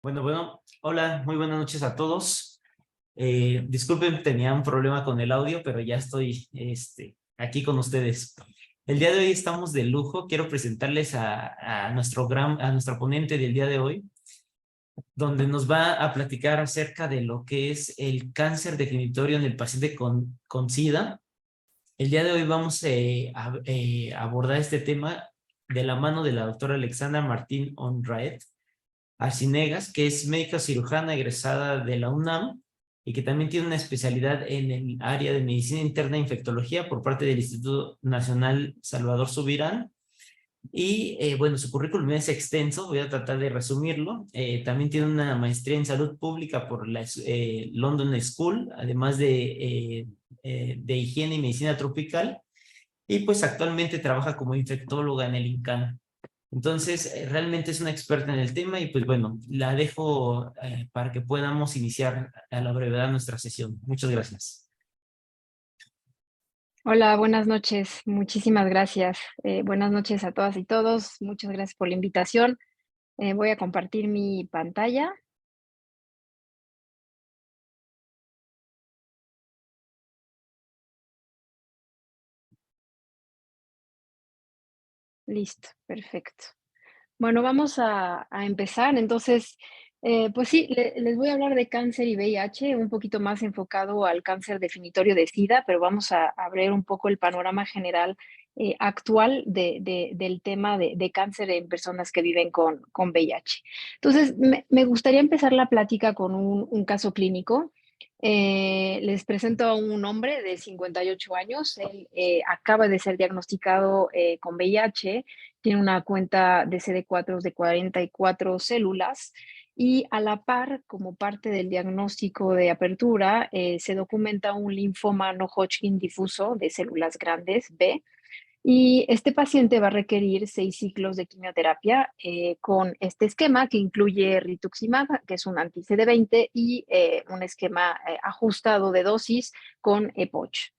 Bueno, hola, muy buenas noches a todos. Disculpen, tenía un problema con el audio, pero ya estoy aquí con ustedes. El día de hoy estamos de lujo. Quiero presentarles a nuestro ponente del día de hoy, donde nos va a platicar acerca de lo que es el cáncer definitorio en el paciente con SIDA. El día de hoy vamos a abordar este tema de la mano de la doctora Alexandra Martín Onraed Arciniegas, que es médica cirujana egresada de la UNAM y que también tiene una especialidad en el área de medicina interna e infectología por parte del Instituto Nacional Salvador Subirán. Y bueno, su currículum es extenso, voy a tratar de resumirlo. También tiene una maestría en salud pública por la London School, además de higiene y medicina tropical. Y pues actualmente trabaja como infectóloga en el INCAN. Entonces, realmente es una experta en el tema y pues bueno, la dejo para que podamos iniciar a la brevedad nuestra sesión. Muchas gracias. Hola, buenas noches. Muchísimas gracias. Buenas noches a todas y todos. Muchas gracias por la invitación. Voy a compartir mi pantalla. Listo, perfecto. Bueno, vamos a empezar. Entonces, pues sí, les voy a hablar de cáncer y VIH, un poquito más enfocado al cáncer definitorio de SIDA, pero vamos a ver un poco el panorama general actual del tema de cáncer en personas que viven con VIH. Entonces, me gustaría empezar la plática con un caso clínico. Les presento a un hombre de 58 años. Él acaba de ser diagnosticado con VIH, tiene una cuenta de CD4 de 44 células y a la par, como parte del diagnóstico de apertura, se documenta un linfoma no Hodgkin difuso de células grandes B. Y este paciente va a requerir 6 ciclos de quimioterapia con este esquema que incluye rituximab, que es un anti-CD20, y un esquema ajustado de dosis con EPOCH.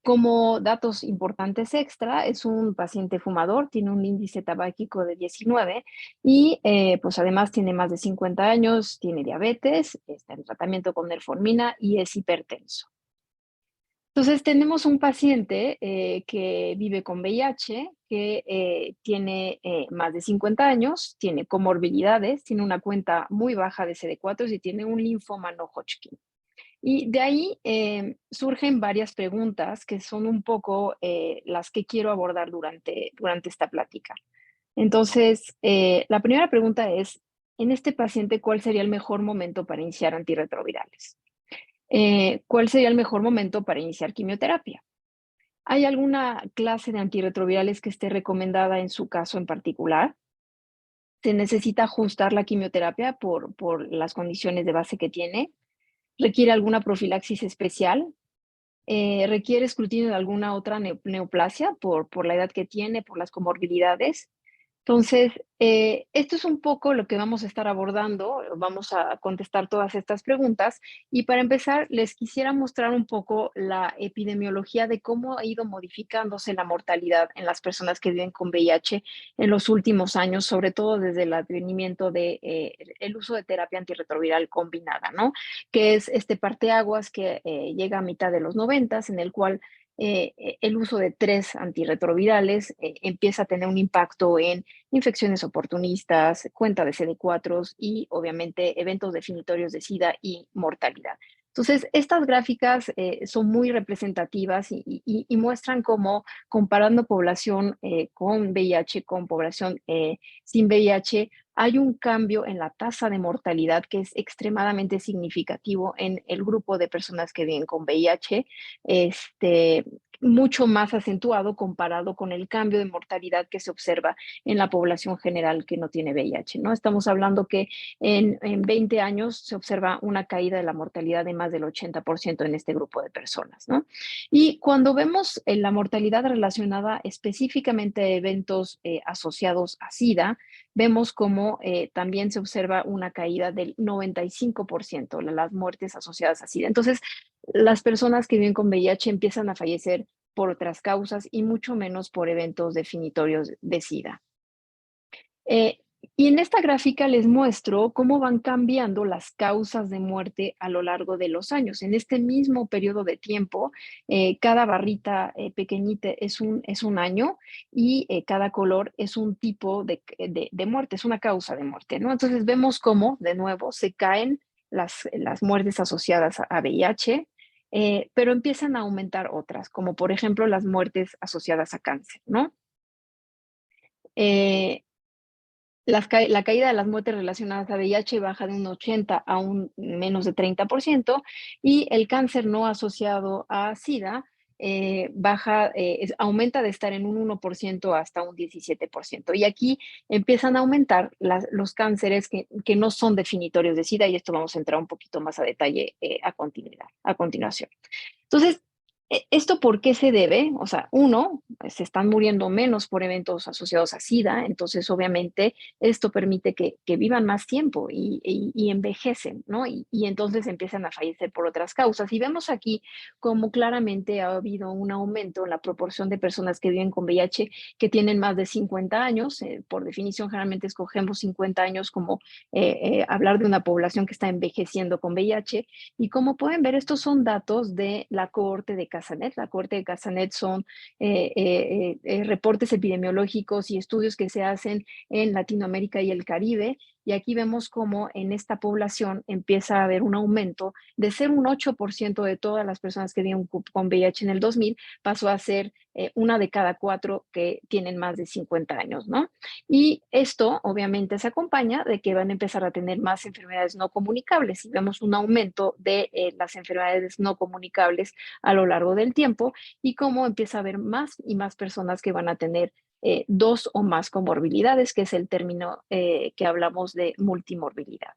Como datos importantes extra, es un paciente fumador, tiene un índice tabáquico de 19 y pues además tiene más de 50 años, tiene diabetes, está en tratamiento con metformina y es hipertenso. Entonces, tenemos un paciente que vive con VIH, que tiene más de 50 años, tiene comorbilidades, tiene una cuenta muy baja de CD4 y tiene un linfoma no Hodgkin. Y de ahí surgen varias preguntas que son un poco las que quiero abordar durante esta plática. Entonces, la primera pregunta es, en este paciente, ¿cuál sería el mejor momento para iniciar antirretrovirales? ¿Cuál sería el mejor momento para iniciar quimioterapia? ¿Hay alguna clase de antirretrovirales que esté recomendada en su caso en particular? ¿Se necesita ajustar la quimioterapia por las condiciones de base que tiene? ¿Requiere alguna profilaxis especial? ¿Requiere escrutinio de alguna otra neoplasia por la edad que tiene, por las comorbilidades? Entonces, esto es un poco lo que vamos a estar abordando, vamos a contestar todas estas preguntas y para empezar les quisiera mostrar un poco la epidemiología de cómo ha ido modificándose la mortalidad en las personas que viven con VIH en los últimos años, sobre todo desde el advenimiento de el uso de terapia antirretroviral combinada, ¿no? Que es este parteaguas que llega a mitad de los 90, en el cual el uso de 3 antirretrovirales empieza a tener un impacto en infecciones oportunistas, cuenta de CD4 y obviamente eventos definitorios de SIDA y mortalidad. Entonces, estas gráficas son muy representativas y muestran cómo comparando población con VIH con población sin VIH, hay un cambio en la tasa de mortalidad que es extremadamente significativo en el grupo de personas que viven con VIH. Este, mucho más acentuado comparado con el cambio de mortalidad que se observa en la población general que no tiene VIH, ¿no? Estamos hablando que en 20 años se observa una caída de la mortalidad de más del 80% en este grupo de personas, ¿no? Y cuando vemos la mortalidad relacionada específicamente a eventos asociados a SIDA, vemos como también se observa una caída del 95% de las muertes asociadas a SIDA. Entonces, las personas que viven con VIH empiezan a fallecer por otras causas y mucho menos por eventos definitorios de SIDA. Eh, Y en esta gráfica les muestro cómo van cambiando las causas de muerte a lo largo de los años. En este mismo periodo de tiempo, cada barrita pequeñita es un año y cada color es un tipo de muerte, es una causa de muerte, ¿no? Entonces vemos cómo, de nuevo, se caen las muertes asociadas a VIH, pero empiezan a aumentar otras, como por ejemplo las muertes asociadas a cáncer, ¿no? Eh, la caída de las muertes relacionadas a VIH baja de un 80 a un menos de 30% y el cáncer no asociado a SIDA aumenta de estar en un 1% hasta un 17%. Y aquí empiezan a aumentar los cánceres que no son definitorios de SIDA y esto vamos a entrar un poquito más a detalle a continuación. Entonces, ¿esto por qué se debe? O sea, uno, pues, se están muriendo menos por eventos asociados a SIDA, entonces obviamente esto permite que vivan más tiempo y envejecen, ¿no? Y entonces empiezan a fallecer por otras causas. Y vemos aquí cómo claramente ha habido un aumento en la proporción de personas que viven con VIH que tienen más de 50 años. Por definición, generalmente escogemos 50 años como hablar de una población que está envejeciendo con VIH. Y como pueden ver, estos son datos de la cohorte de Casanet. La cohorte de Casanet son reportes epidemiológicos y estudios que se hacen en Latinoamérica y el Caribe. Y aquí vemos cómo en esta población empieza a haber un aumento de ser un 8% de todas las personas que viven con VIH en el 2000, pasó a ser una de cada cuatro que tienen más de 50 años, ¿no? Y esto obviamente se acompaña de que van a empezar a tener más enfermedades no comunicables y vemos un aumento de las enfermedades no comunicables a lo largo del tiempo y cómo empieza a haber más y más personas que van a tener dos o más comorbilidades, que es el término que hablamos de multimorbilidad.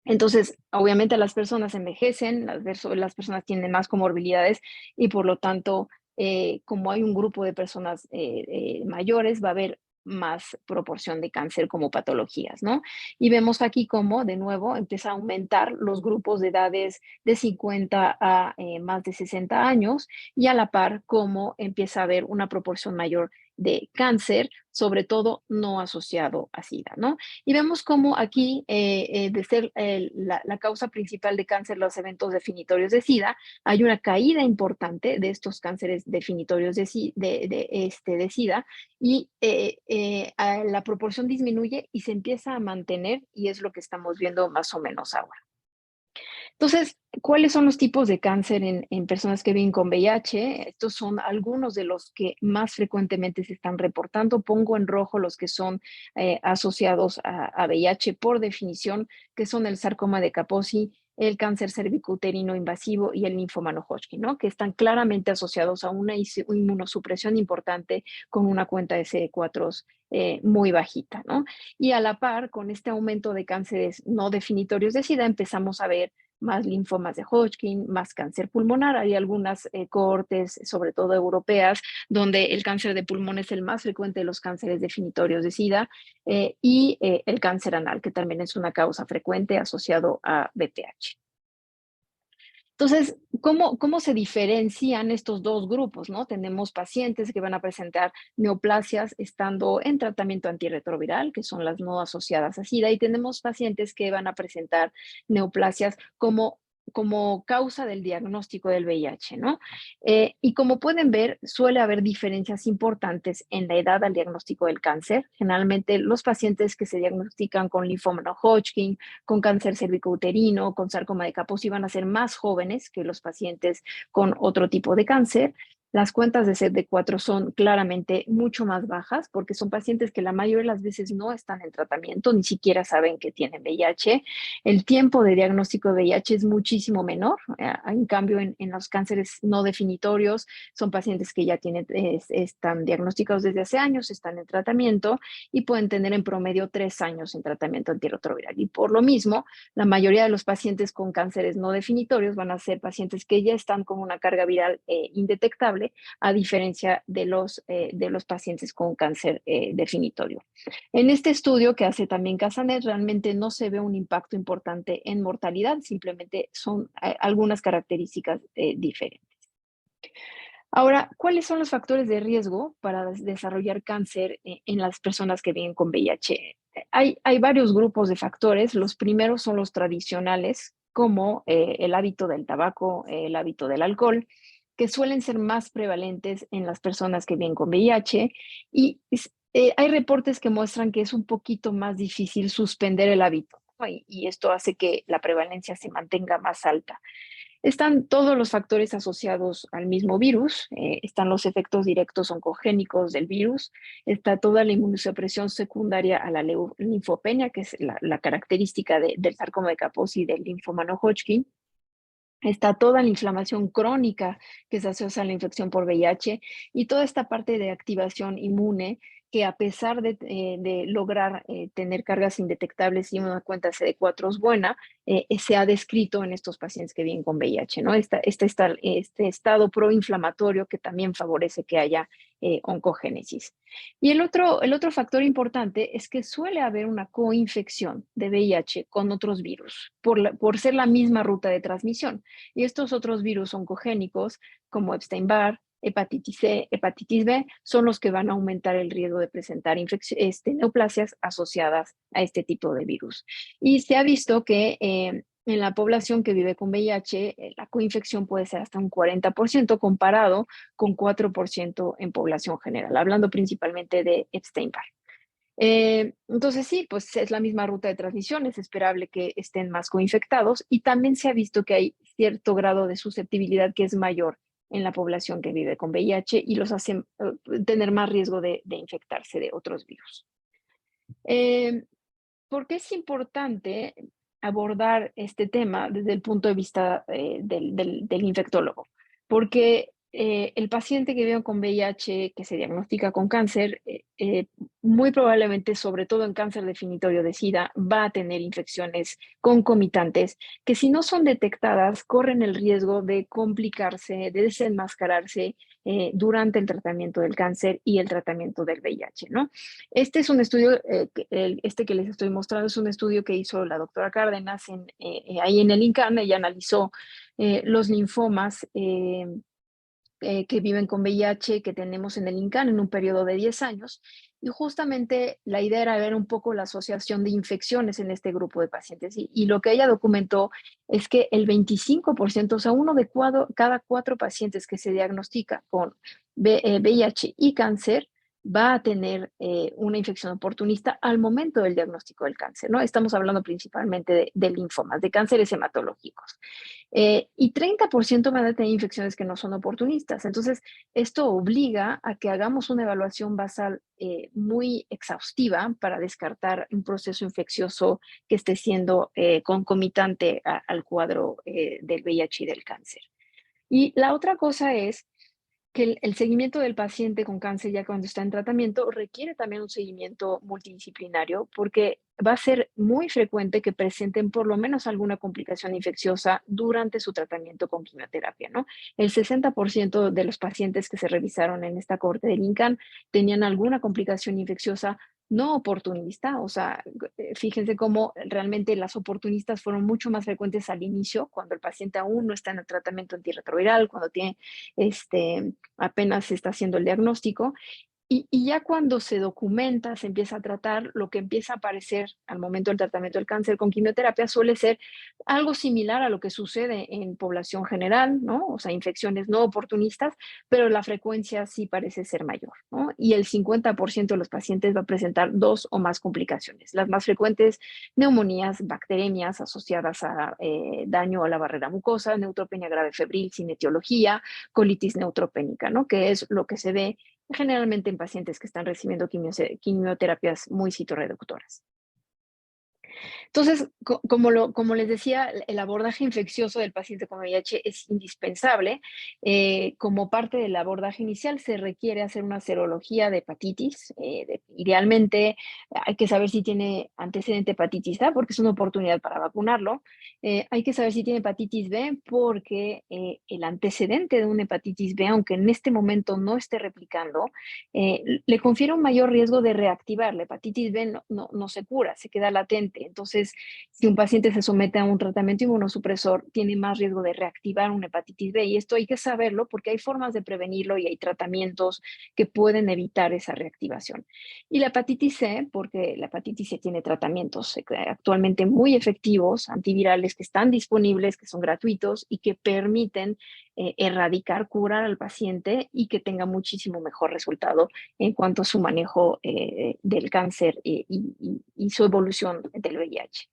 Entonces, obviamente las personas envejecen, las personas tienen más comorbilidades y por lo tanto, como hay un grupo de personas mayores, va a haber más proporción de cáncer como patologías, ¿no? Y vemos aquí cómo, de nuevo, empieza a aumentar los grupos de edades de 50 a más de 60 años y a la par cómo empieza a haber una proporción mayor de cáncer, sobre todo no asociado a SIDA, ¿no? Y vemos cómo aquí, de ser la causa principal de cáncer, los eventos definitorios de SIDA, hay una caída importante de estos cánceres definitorios de SIDA y la proporción disminuye y se empieza a mantener y es lo que estamos viendo más o menos ahora. Entonces, ¿cuáles son los tipos de cáncer en personas que viven con VIH? Estos son algunos de los que más frecuentemente se están reportando. Pongo en rojo los que son asociados a VIH por definición, que son el sarcoma de Kaposi, el cáncer cervicouterino invasivo y el linfoma no Hodgkin, ¿no? Que están claramente asociados a una inmunosupresión importante con una cuenta de CD4 muy bajita, ¿no? Y a la par, con este aumento de cánceres no definitorios de SIDA, empezamos a ver más linfomas de Hodgkin, más cáncer pulmonar. Hay algunas cohortes, sobre todo europeas, donde el cáncer de pulmón es el más frecuente de los cánceres definitorios de SIDA y el cáncer anal, que también es una causa frecuente asociado a BPH. Entonces, ¿cómo se diferencian estos dos grupos, no? Tenemos pacientes que van a presentar neoplasias estando en tratamiento antirretroviral, que son las no asociadas a SIDA, y tenemos pacientes que van a presentar neoplasias como causa del diagnóstico del VIH, ¿no? Y como pueden ver, suele haber diferencias importantes en la edad al diagnóstico del cáncer. Generalmente los pacientes que se diagnostican con linfoma no Hodgkin, con cáncer cervicouterino, con sarcoma de Kaposi van a ser más jóvenes que los pacientes con otro tipo de cáncer. Las cuentas de CD4 son claramente mucho más bajas porque son pacientes que la mayoría de las veces no están en tratamiento, ni siquiera saben que tienen VIH. El tiempo de diagnóstico de VIH es muchísimo menor. En cambio, en los cánceres no definitorios, son pacientes que ya están diagnosticados desde hace años, están en tratamiento y pueden tener en promedio 3 años en tratamiento antirretroviral. Y por lo mismo, la mayoría de los pacientes con cánceres no definitorios van a ser pacientes que ya están con una carga viral indetectable, a diferencia de los pacientes con cáncer definitorio. En este estudio que hace también Casanet, realmente no se ve un impacto importante en mortalidad, simplemente son algunas características diferentes. Ahora, ¿cuáles son los factores de riesgo para desarrollar cáncer en las personas que viven con VIH? Hay varios grupos de factores. Los primeros son los tradicionales, como el hábito del tabaco, el hábito del alcohol, que suelen ser más prevalentes en las personas que viven con VIH. Y hay reportes que muestran que es un poquito más difícil suspender el hábito, ¿no? Y esto hace que la prevalencia se mantenga más alta. Están todos los factores asociados al mismo virus, están los efectos directos oncogénicos del virus, está toda la inmunosupresión secundaria a la linfopenia, que es la característica del sarcoma de Kaposi y del linfoma no Hodgkin. Está toda la inflamación crónica que se asocia a la infección por VIH y toda esta parte de activación inmune que a pesar de lograr tener cargas indetectables y una cuenta CD4 es buena, se ha descrito en estos pacientes que viven con VIH, ¿no? Este estado proinflamatorio que también favorece que haya oncogénesis. Y el otro factor importante es que suele haber una coinfección de VIH con otros virus por ser la misma ruta de transmisión. Y estos otros virus oncogénicos, como Epstein-Barr, hepatitis C, hepatitis B, son los que van a aumentar el riesgo de presentar neoplasias asociadas a este tipo de virus. Y se ha visto que en la población que vive con VIH, la coinfección puede ser hasta un 40% comparado con 4% en población general, hablando principalmente de Epstein-Barr. Entonces sí, pues es la misma ruta de transmisión, es esperable que estén más coinfectados y también se ha visto que hay cierto grado de susceptibilidad que es mayor en la población que vive con VIH y los hace tener más riesgo de infectarse de otros virus. Eh, ¿Por qué es importante abordar este tema desde el punto de vista del infectólogo? Porque el paciente que vive con VIH, que se diagnostica con cáncer, muy probablemente, sobre todo en cáncer definitorio de SIDA, va a tener infecciones concomitantes que si no son detectadas, corren el riesgo de complicarse, de desenmascararse durante el tratamiento del cáncer y el tratamiento del VIH, ¿no? Este es un estudio, este que les estoy mostrando es un estudio que hizo la doctora Cárdenas ahí en el INCAN. Ella analizó los linfomas que viven con VIH que tenemos en el INCAN en un periodo de 10 años. Y justamente la idea era ver un poco la asociación de infecciones en este grupo de pacientes. Y lo que ella documentó es que el 25%, o sea, uno de cada 4 pacientes que se diagnostica con VIH y cáncer, va a tener una infección oportunista al momento del diagnóstico del cáncer, ¿no? Estamos hablando principalmente de linfomas, de cánceres hematológicos. Y 30% van a tener infecciones que no son oportunistas. Entonces, esto obliga a que hagamos una evaluación basal muy exhaustiva para descartar un proceso infeccioso que esté siendo concomitante al cuadro del VIH y del cáncer. Y la otra cosa es que el seguimiento del paciente con cáncer ya cuando está en tratamiento requiere también un seguimiento multidisciplinario porque va a ser muy frecuente que presenten por lo menos alguna complicación infecciosa durante su tratamiento con quimioterapia, ¿no? El 60% de los pacientes que se revisaron en esta cohorte del INCAN tenían alguna complicación infecciosa no oportunista, o sea, fíjense cómo realmente las oportunistas fueron mucho más frecuentes al inicio, cuando el paciente aún no está en el tratamiento antirretroviral, cuando tiene apenas se está haciendo el diagnóstico. Y ya cuando se documenta, se empieza a tratar, lo que empieza a aparecer al momento del tratamiento del cáncer con quimioterapia suele ser algo similar a lo que sucede en población general, ¿no? O sea, infecciones no oportunistas, pero la frecuencia sí parece ser mayor, ¿no? Y el 50% de los pacientes va a presentar 2 o más complicaciones. Las más frecuentes, neumonías, bacteremias asociadas a daño a la barrera mucosa, neutropenia grave febril sin etiología, colitis neutropénica, ¿no? Que es lo que se ve generalmente en pacientes que están recibiendo quimioterapias muy citorreductoras. Entonces, como les decía, el abordaje infeccioso del paciente con VIH es indispensable. Como parte del abordaje inicial se requiere hacer una serología de hepatitis. Idealmente hay que saber si tiene antecedente de hepatitis A porque es una oportunidad para vacunarlo. Hay que saber si tiene hepatitis B porque el antecedente de una hepatitis B, aunque en este momento no esté replicando, le confiere un mayor riesgo de reactivar. La hepatitis B no se cura, se queda latente paciente. Entonces, si un paciente se somete a un tratamiento inmunosupresor, tiene más riesgo de reactivar una hepatitis B, y esto hay que saberlo porque hay formas de prevenirlo y hay tratamientos que pueden evitar esa reactivación. Y la hepatitis C, porque la hepatitis C tiene tratamientos actualmente muy efectivos, antivirales que están disponibles, que son gratuitos y que permiten erradicar, curar al paciente y que tenga muchísimo mejor resultado en cuanto a su manejo del cáncer y su evolución del VIH.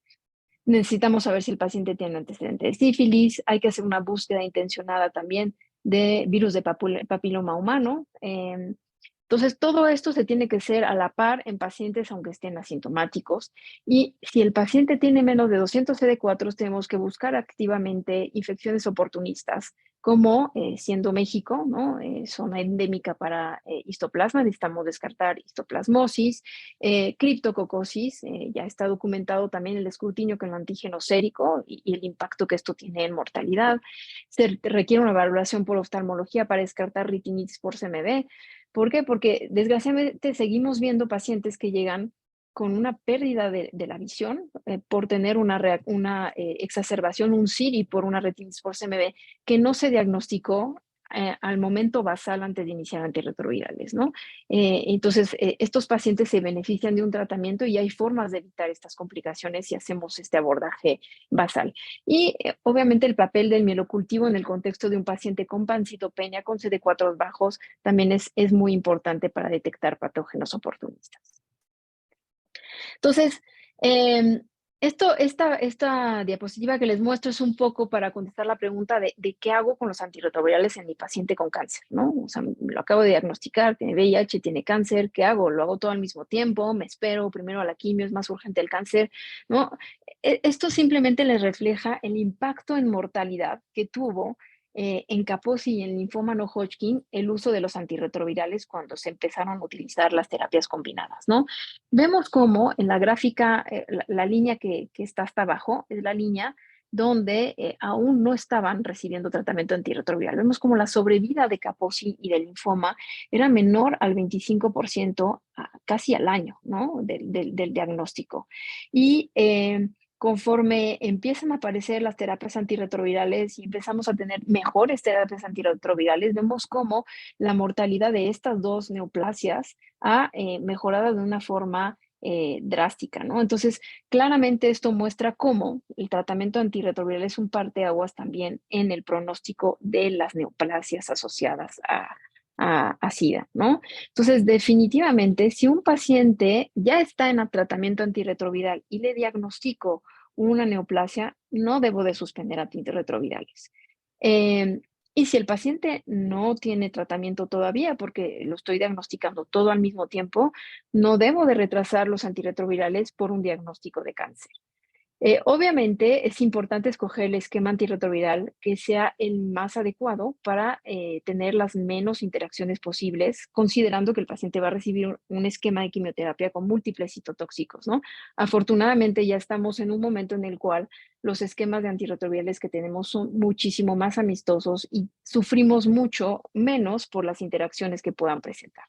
Necesitamos saber si el paciente tiene antecedente de sífilis, hay que hacer una búsqueda intencionada también de virus de papiloma humano. Entonces, todo esto se tiene que hacer a la par en pacientes aunque estén asintomáticos. Y si el paciente tiene menos de 200 CD4, tenemos que buscar activamente infecciones oportunistas, como siendo México, ¿no? Zona endémica para histoplasma, necesitamos descartar histoplasmosis, criptococosis, ya está documentado también el escrutinio con el antígeno sérico y el impacto que esto tiene en mortalidad. Se requiere una valoración por oftalmología para descartar retinitis por CMV. ¿Por qué? Porque desgraciadamente seguimos viendo pacientes que llegan con una pérdida de la visión por tener una exacerbación, un CIRI por una retinitis por CMV que no se diagnosticó al momento basal antes de iniciar antirretrovirales, ¿no? Entonces, estos pacientes se benefician de un tratamiento y hay formas de evitar estas complicaciones si hacemos este abordaje basal. Y obviamente el papel del mielocultivo en el contexto de un paciente con pancitopenia, con CD4 bajos, también es muy importante para detectar patógenos oportunistas. Entonces, esta diapositiva que les muestro es un poco para contestar la pregunta de qué hago con los antirretrovirales en mi paciente con cáncer, ¿no? O sea, lo acabo de diagnosticar, tiene VIH, tiene cáncer, ¿qué hago? ¿Lo hago todo al mismo tiempo? ¿Me espero primero a la quimio? ¿Es más urgente el cáncer? ¿No? Esto simplemente les refleja el impacto en mortalidad que tuvo en Kaposi y en linfoma no Hodgkin el uso de los antirretrovirales cuando se empezaron a utilizar las terapias combinadas, ¿no? Vemos cómo en la gráfica, la línea que está hasta abajo es la línea donde aún no estaban recibiendo tratamiento antirretroviral. Vemos como la sobrevida de Kaposi y del linfoma era menor al 25% casi al año, ¿no? Del diagnóstico. Y conforme empiezan a aparecer las terapias antirretrovirales y empezamos a tener mejores terapias antirretrovirales, vemos cómo la mortalidad de estas dos neoplasias ha mejorado de una forma drástica, ¿no? Entonces, claramente esto muestra cómo el tratamiento antirretroviral es un parteaguas también en el pronóstico de las neoplasias asociadas a SIDA, ¿no? Entonces, definitivamente, si un paciente ya está en el tratamiento antirretroviral y le diagnostico una neoplasia, no debo de suspender antirretrovirales. Y si el paciente no tiene tratamiento todavía, porque lo estoy diagnosticando todo al mismo tiempo, no debo de retrasar los antirretrovirales por un diagnóstico de cáncer. Obviamente es importante escoger el esquema antirretroviral que sea el más adecuado para tener las menos interacciones posibles, considerando que el paciente va a recibir un esquema de quimioterapia con múltiples citotóxicos, ¿no? Afortunadamente ya estamos en un momento en el cual los esquemas de antirretrovirales que tenemos son muchísimo más amistosos y sufrimos mucho menos por las interacciones que puedan presentar.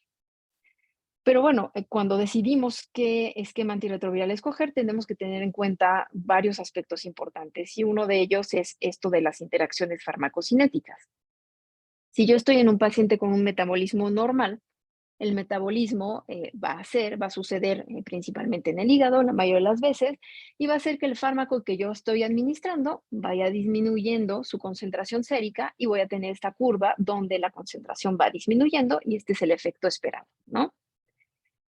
Pero bueno, cuando decidimos qué esquema antirretroviral escoger, tenemos que tener en cuenta varios aspectos importantes y uno de ellos es esto de las interacciones farmacocinéticas. Si yo estoy en un paciente con un metabolismo normal, el metabolismo va a suceder principalmente en el hígado la mayoría de las veces y va a hacer que el fármaco que yo estoy administrando vaya disminuyendo su concentración sérica y voy a tener esta curva donde la concentración va disminuyendo y este es el efecto esperado, ¿no?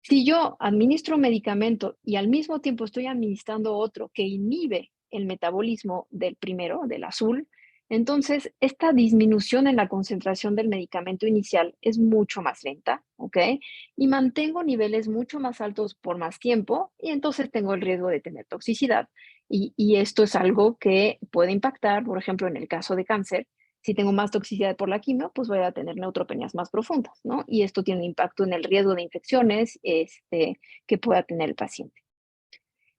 Si yo administro un medicamento y al mismo tiempo estoy administrando otro que inhibe el metabolismo del primero, del azul, entonces esta disminución en la concentración del medicamento inicial es mucho más lenta, ¿ok? Y mantengo niveles mucho más altos por más tiempo y entonces tengo el riesgo de tener toxicidad. Y esto es algo que puede impactar, por ejemplo, en el caso de cáncer, si tengo más toxicidad por la quimio, pues voy a tener neutropenias más profundas, ¿no? Y esto tiene impacto en el riesgo de infecciones que pueda tener el paciente.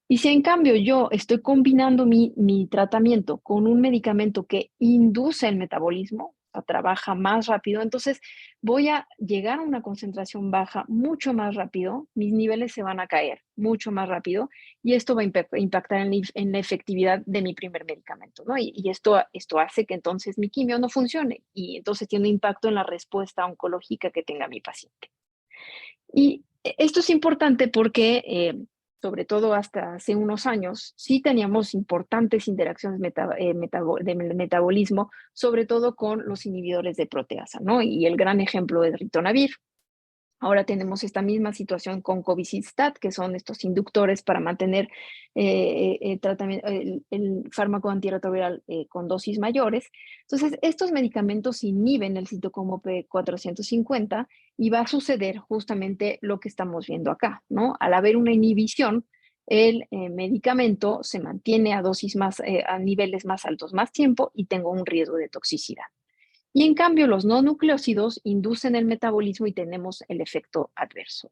Y si en cambio yo estoy combinando mi tratamiento con un medicamento que induce el metabolismo, sea, trabaja más rápido, entonces voy a llegar a una concentración baja mucho más rápido, mis niveles se van a caer mucho más rápido y esto va a impactar en la efectividad de mi primer medicamento, ¿no? Y esto hace que entonces mi quimio no funcione y entonces tiene impacto en la respuesta oncológica que tenga mi paciente. Y esto es importante porque, sobre todo hasta hace unos años, sí teníamos importantes interacciones de metabolismo, sobre todo con los inhibidores de proteasa, ¿no? Y el gran ejemplo es ritonavir. Ahora tenemos esta misma situación con cobicistat, que son estos inductores para mantener el fármaco antirretroviral con dosis mayores. Entonces, estos medicamentos inhiben el citocromo P450 y va a suceder justamente lo que estamos viendo acá, ¿no? Al haber una inhibición, el medicamento se mantiene a dosis a niveles más altos más tiempo y tengo un riesgo de toxicidad. Y en cambio, los no nucleósidos inducen el metabolismo y tenemos el efecto adverso.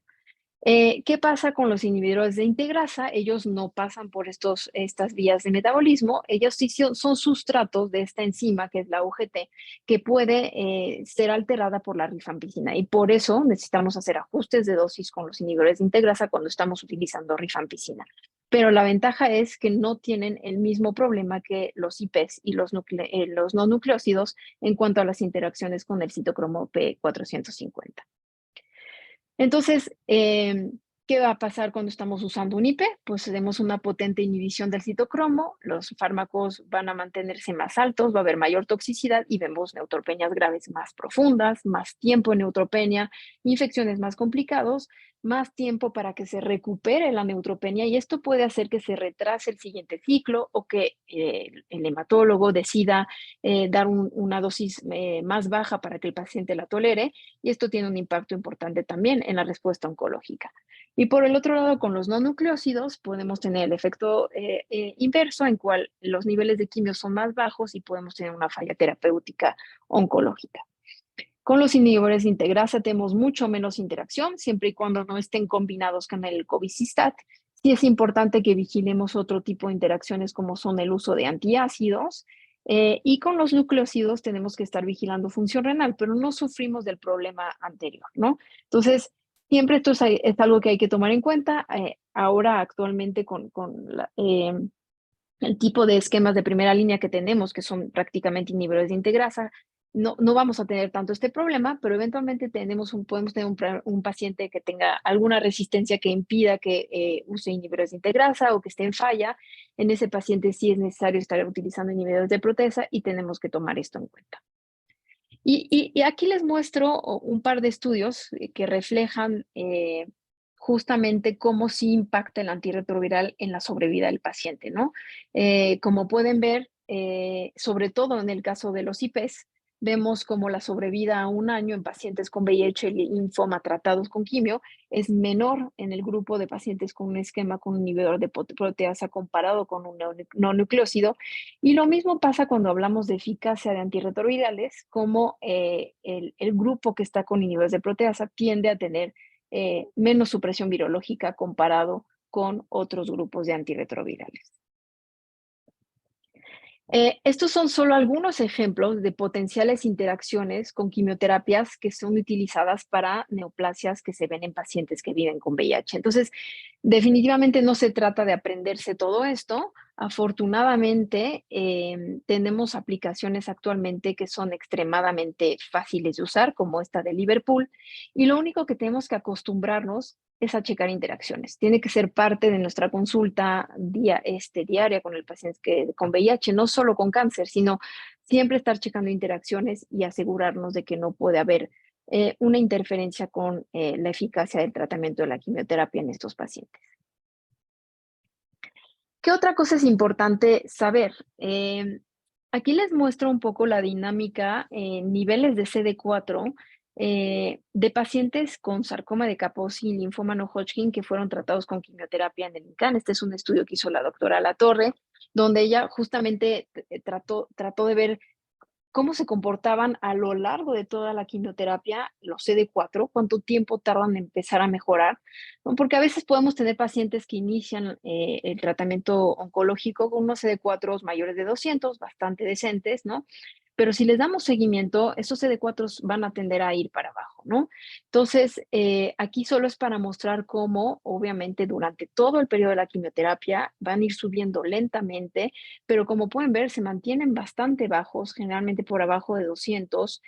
¿Qué pasa con los inhibidores de integrasa? Ellos no pasan por estas vías de metabolismo, ellos sí son sustratos de esta enzima, que es la UGT, que puede ser alterada por la rifampicina y por eso necesitamos hacer ajustes de dosis con los inhibidores de integrasa cuando estamos utilizando rifampicina. Pero la ventaja es que no tienen el mismo problema que los IPs y los no nucleósidos en cuanto a las interacciones con el citocromo P450. Entonces, ¿qué va a pasar cuando estamos usando un IP? Pues tenemos una potente inhibición del citocromo, los fármacos van a mantenerse más altos, va a haber mayor toxicidad y vemos neutropenias graves más profundas, más tiempo en neutropenia, infecciones más complicados, más tiempo para que se recupere la neutropenia y esto puede hacer que se retrase el siguiente ciclo o que el hematólogo decida dar una dosis más baja para que el paciente la tolere y esto tiene un impacto importante también en la respuesta oncológica. Y por el otro lado, con los no nucleósidos podemos tener el efecto inverso en cual los niveles de quimio son más bajos y podemos tener una falla terapéutica oncológica. Con los inhibidores de integrasa tenemos mucho menos interacción, siempre y cuando no estén combinados con el cobicistat. Sí es importante que vigilemos otro tipo de interacciones como son el uso de antiácidos, y con los nucleósidos tenemos que estar vigilando función renal, pero no sufrimos del problema anterior, ¿no? Entonces, siempre esto es algo que hay que tomar en cuenta. Ahora, actualmente, el tipo de esquemas de primera línea que tenemos, que son prácticamente inhibidores de integrasa, no vamos a tener tanto este problema, pero eventualmente podemos tener un paciente que tenga alguna resistencia que impida que use inhibidores de integrasa o que esté en falla. En ese paciente sí es necesario estar utilizando inhibidores de proteasa y tenemos que tomar esto en cuenta. Y aquí les muestro un par de estudios que reflejan justamente cómo sí impacta el antirretroviral en la sobrevida del paciente, ¿no? Como pueden ver, sobre todo en el caso de los IPs, vemos como la sobrevida a un año en pacientes con VIH y linfoma tratados con quimio es menor en el grupo de pacientes con un esquema con un inhibidor de proteasa comparado con un no nucleósido. Y lo mismo pasa cuando hablamos de eficacia de antirretrovirales, como el grupo que está con inhibidores de proteasa tiende a tener menos supresión virológica comparado con otros grupos de antirretrovirales. Estos son solo algunos ejemplos de potenciales interacciones con quimioterapias que son utilizadas para neoplasias que se ven en pacientes que viven con VIH. Entonces, definitivamente no se trata de aprenderse todo esto. Afortunadamente, tenemos aplicaciones actualmente que son extremadamente fáciles de usar, como esta de Liverpool, y lo único que tenemos que acostumbrarnos es a checar interacciones. Tiene que ser parte de nuestra consulta diaria con el paciente con VIH, no solo con cáncer, sino siempre estar checando interacciones y asegurarnos de que no puede haber una interferencia con la eficacia del tratamiento de la quimioterapia en estos pacientes. ¿Qué otra cosa es importante saber? Aquí les muestro un poco la dinámica en niveles de CD4 de pacientes con sarcoma de Kaposi y linfoma no Hodgkin que fueron tratados con quimioterapia en el INCAN. Este es un estudio que hizo la doctora Latorre, donde ella justamente trató de ver cómo se comportaban a lo largo de toda la quimioterapia los CD4, cuánto tiempo tardan en empezar a mejorar, ¿no? Porque a veces podemos tener pacientes que inician el tratamiento oncológico con unos CD4 mayores de 200, bastante decentes, ¿no? pero si les damos seguimiento, esos CD4 van a tender a ir para abajo, ¿no? Entonces, aquí solo es para mostrar cómo, obviamente, durante todo el periodo de la quimioterapia van a ir subiendo lentamente, pero como pueden ver, se mantienen bastante bajos, generalmente por abajo de 200,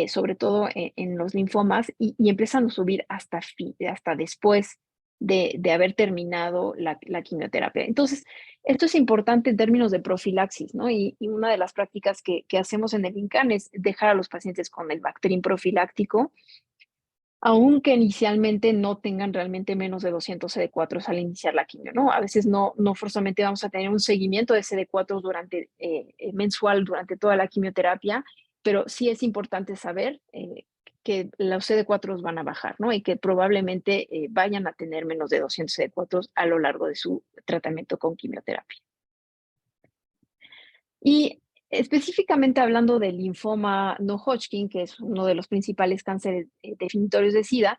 sobre todo en los linfomas, y empiezan a subir hasta después de haber terminado la quimioterapia. Entonces, esto es importante en términos de profilaxis, ¿no? Y una de las prácticas que hacemos en el INCAN es dejar a los pacientes con el Bactrim profiláctico, aunque inicialmente no tengan realmente menos de 200 CD4 al iniciar la quimio, ¿no? A veces no forzosamente vamos a tener un seguimiento de CD4 mensual durante toda la quimioterapia, pero sí es importante saber que los CD4 van a bajar, ¿no? Y que probablemente vayan a tener menos de 200 CD4 a lo largo de su tratamiento con quimioterapia. Y específicamente hablando del linfoma no Hodgkin, que es uno de los principales cánceres definitorios de SIDA,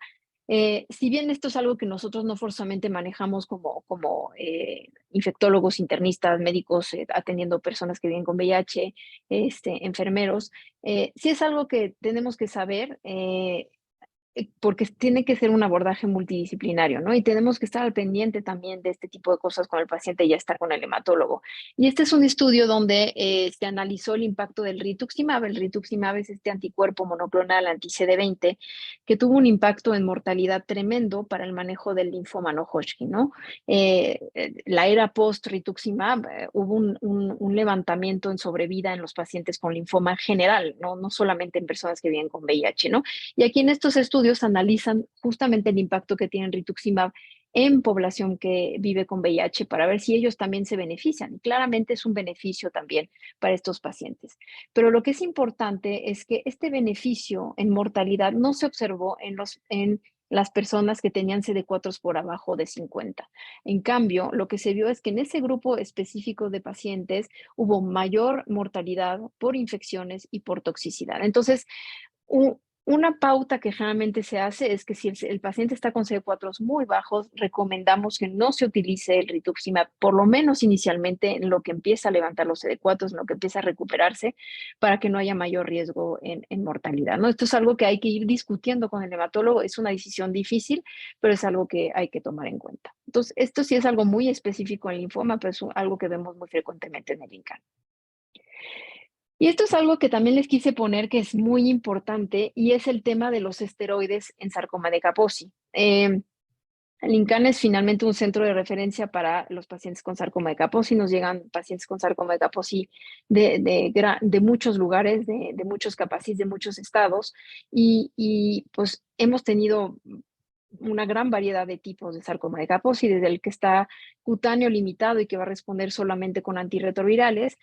si bien esto es algo que nosotros no forzosamente manejamos como infectólogos, internistas, médicos atendiendo personas que viven con VIH, enfermeros, sí es algo que tenemos que saber porque tiene que ser un abordaje multidisciplinario, ¿no? Y tenemos que estar al pendiente también de este tipo de cosas con el paciente y ya estar con el hematólogo. Y este es un estudio donde se analizó el impacto del rituximab. El rituximab es este anticuerpo monoclonal anti-CD20 que tuvo un impacto en mortalidad tremendo para el manejo del linfoma no Hodgkin, ¿no? La era post-rituximab hubo un levantamiento en sobrevida en los pacientes con linfoma en general, ¿no? No solamente en personas que viven con VIH, ¿no? Y aquí en estos estudios analizan justamente el impacto que tiene rituximab en población que vive con VIH para ver si ellos también se benefician. Y claramente es un beneficio también para estos pacientes. Pero lo que es importante es que este beneficio en mortalidad no se observó en las personas que tenían CD4 por abajo de 50. En cambio, lo que se vio es que en ese grupo específico de pacientes hubo mayor mortalidad por infecciones y por toxicidad. Entonces, una pauta que generalmente se hace es que si el paciente está con CD4 muy bajos, recomendamos que no se utilice el rituximab, por lo menos inicialmente en lo que empieza a levantar los CD4, en lo que empieza a recuperarse, para que no haya mayor riesgo en mortalidad, ¿no? Esto es algo que hay que ir discutiendo con el hematólogo, es una decisión difícil, pero es algo que hay que tomar en cuenta. Entonces, esto sí es algo muy específico en linfoma, pero es algo que vemos muy frecuentemente en el INCAN. Y esto es algo que también les quise poner que es muy importante y es el tema de los esteroides en sarcoma de Kaposi. El INCAN es finalmente un centro de referencia para los pacientes con sarcoma de Kaposi. Nos llegan pacientes con sarcoma de Kaposi de muchos lugares, de muchos capacis, de muchos estados. Y pues hemos tenido una gran variedad de tipos de sarcoma de Kaposi, desde el que está cutáneo limitado y que va a responder solamente con antirretrovirales,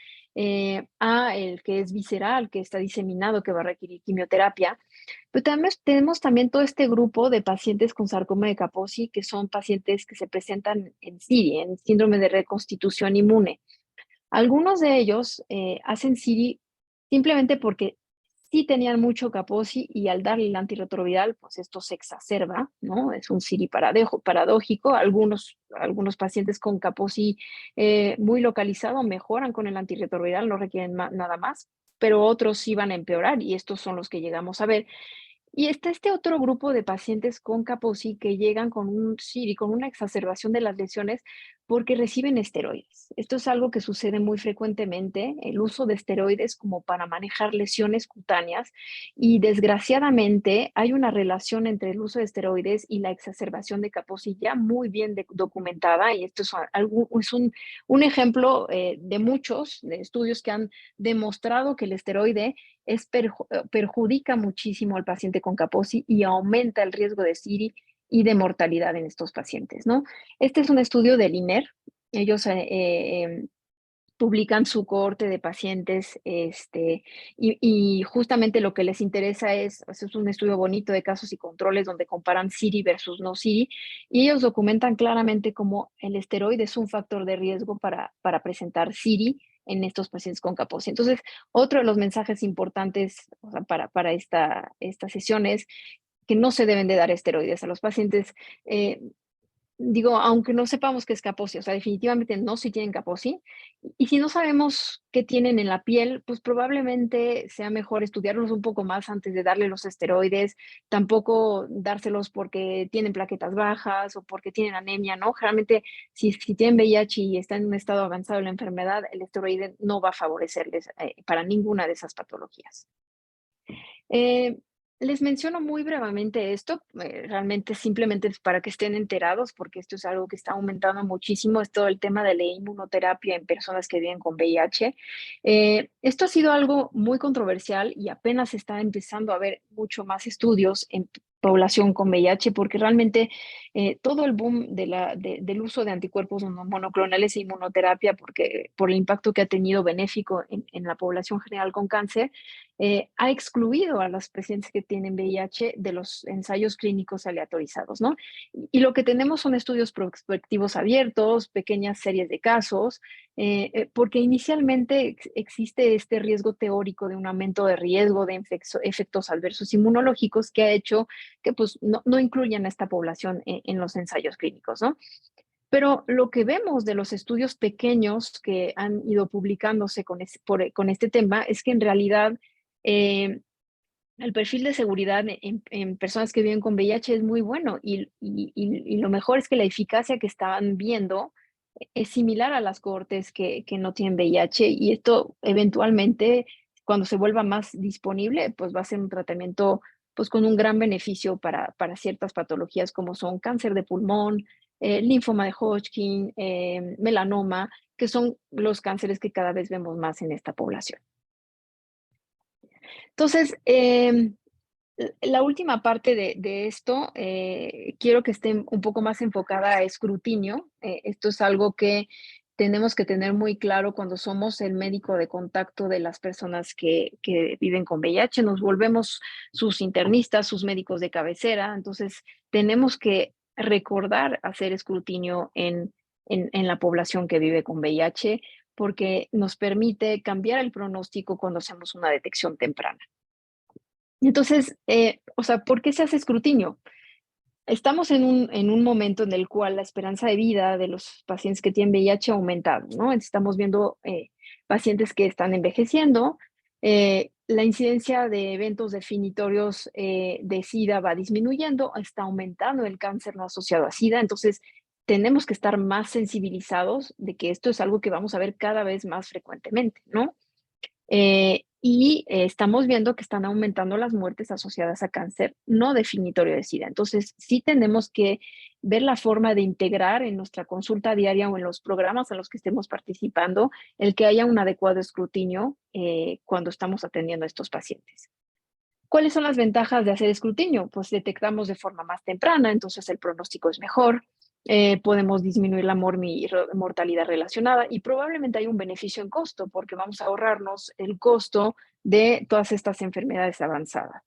a el que es visceral, que está diseminado, que va a requerir quimioterapia. Pero tenemos también todo este grupo de pacientes con sarcoma de Kaposi, que son pacientes que se presentan en SIRI, en síndrome de reconstitución inmune. Algunos de ellos hacen SIRI simplemente porque sí tenían mucho Kaposi y al darle el antirretroviral, pues esto se exacerba, ¿no? Es un SIRI paradójico. Algunos pacientes con Kaposi muy localizado mejoran con el antirretroviral, no requieren nada más, pero otros sí van a empeorar y estos son los que llegamos a ver. Y está este otro grupo de pacientes con Kaposi que llegan con un SIRI, con una exacerbación de las lesiones porque reciben esteroides. Esto es algo que sucede muy frecuentemente, el uso de esteroides como para manejar lesiones cutáneas y desgraciadamente hay una relación entre el uso de esteroides y la exacerbación de Kaposi ya muy bien documentada y esto es un ejemplo de muchos de estudios que han demostrado que el esteroide perjudica muchísimo al paciente con Kaposi y aumenta el riesgo de SIRI y de mortalidad en estos pacientes, ¿no? Este es un estudio del INER. Ellos publican su cohorte de pacientes y justamente lo que les interesa es un estudio bonito de casos y controles donde comparan SIRI versus no SIRI y ellos documentan claramente cómo el esteroide es un factor de riesgo para presentar SIRI en estos pacientes con Kaposi. Entonces, otro de los mensajes importantes, o sea, para esta sesión es que no se deben de dar esteroides a los pacientes. digo, aunque no sepamos qué es Kaposi, o sea, definitivamente no si tienen Kaposi, y si no sabemos qué tienen en la piel, pues probablemente sea mejor estudiarlos un poco más antes de darle los esteroides, tampoco dárselos porque tienen plaquetas bajas o porque tienen anemia, ¿no? Generalmente, si tienen VIH y están en un estado avanzado de la enfermedad, el esteroide no va a favorecerles para ninguna de esas patologías. Eh, Les menciono muy brevemente esto, realmente simplemente es para que estén enterados, porque esto es algo que está aumentando muchísimo, es todo el tema de la inmunoterapia en personas que viven con VIH. Esto ha sido algo muy controversial y apenas está empezando a haber mucho más estudios en población con VIH, porque realmente todo el boom del uso de anticuerpos monoclonales e inmunoterapia, porque por el impacto que ha tenido benéfico en la población general con cáncer, ha excluido a las pacientes que tienen VIH de los ensayos clínicos aleatorizados, ¿no? Y lo que tenemos son estudios prospectivos abiertos, pequeñas series de casos, porque inicialmente existe este riesgo teórico de un aumento de riesgo de efectos adversos inmunológicos que ha hecho que pues, no incluyan a esta población en los ensayos clínicos, ¿no? Pero lo que vemos de los estudios pequeños que han ido publicándose con este tema es que en realidad eh, el perfil de seguridad en personas que viven con VIH es muy bueno y lo mejor es que la eficacia que estaban viendo es similar a las cohortes que no tienen VIH y esto eventualmente, cuando se vuelva más disponible, pues va a ser un tratamiento pues con un gran beneficio para ciertas patologías como son cáncer de pulmón, linfoma de Hodgkin, melanoma, que son los cánceres que cada vez vemos más en esta población. Entonces, la última parte de esto, quiero que esté un poco más enfocada a escrutinio. Esto es algo que tenemos que tener muy claro cuando somos el médico de contacto de las personas que viven con VIH. Nos volvemos sus internistas, sus médicos de cabecera. Entonces, tenemos que recordar hacer escrutinio en la población que vive con VIH porque nos permite cambiar el pronóstico cuando hacemos una detección temprana. Entonces, o sea, ¿por qué se hace escrutinio? Estamos en un momento en el cual la esperanza de vida de los pacientes que tienen VIH ha aumentado, ¿no? Estamos viendo pacientes que están envejeciendo, la incidencia de eventos definitorios de SIDA va disminuyendo, está aumentando el cáncer no asociado a SIDA, entonces tenemos que estar más sensibilizados de que esto es algo que vamos a ver cada vez más frecuentemente, ¿no? Estamos viendo que están aumentando las muertes asociadas a cáncer no definitorio de SIDA. Entonces, sí tenemos que ver la forma de integrar en nuestra consulta diaria o en los programas a los que estemos participando el que haya un adecuado escrutinio cuando estamos atendiendo a estos pacientes. ¿Cuáles son las ventajas de hacer escrutinio? Pues detectamos de forma más temprana, entonces el pronóstico es mejor, podemos disminuir la mortalidad relacionada y probablemente hay un beneficio en costo porque vamos a ahorrarnos el costo de todas estas enfermedades avanzadas.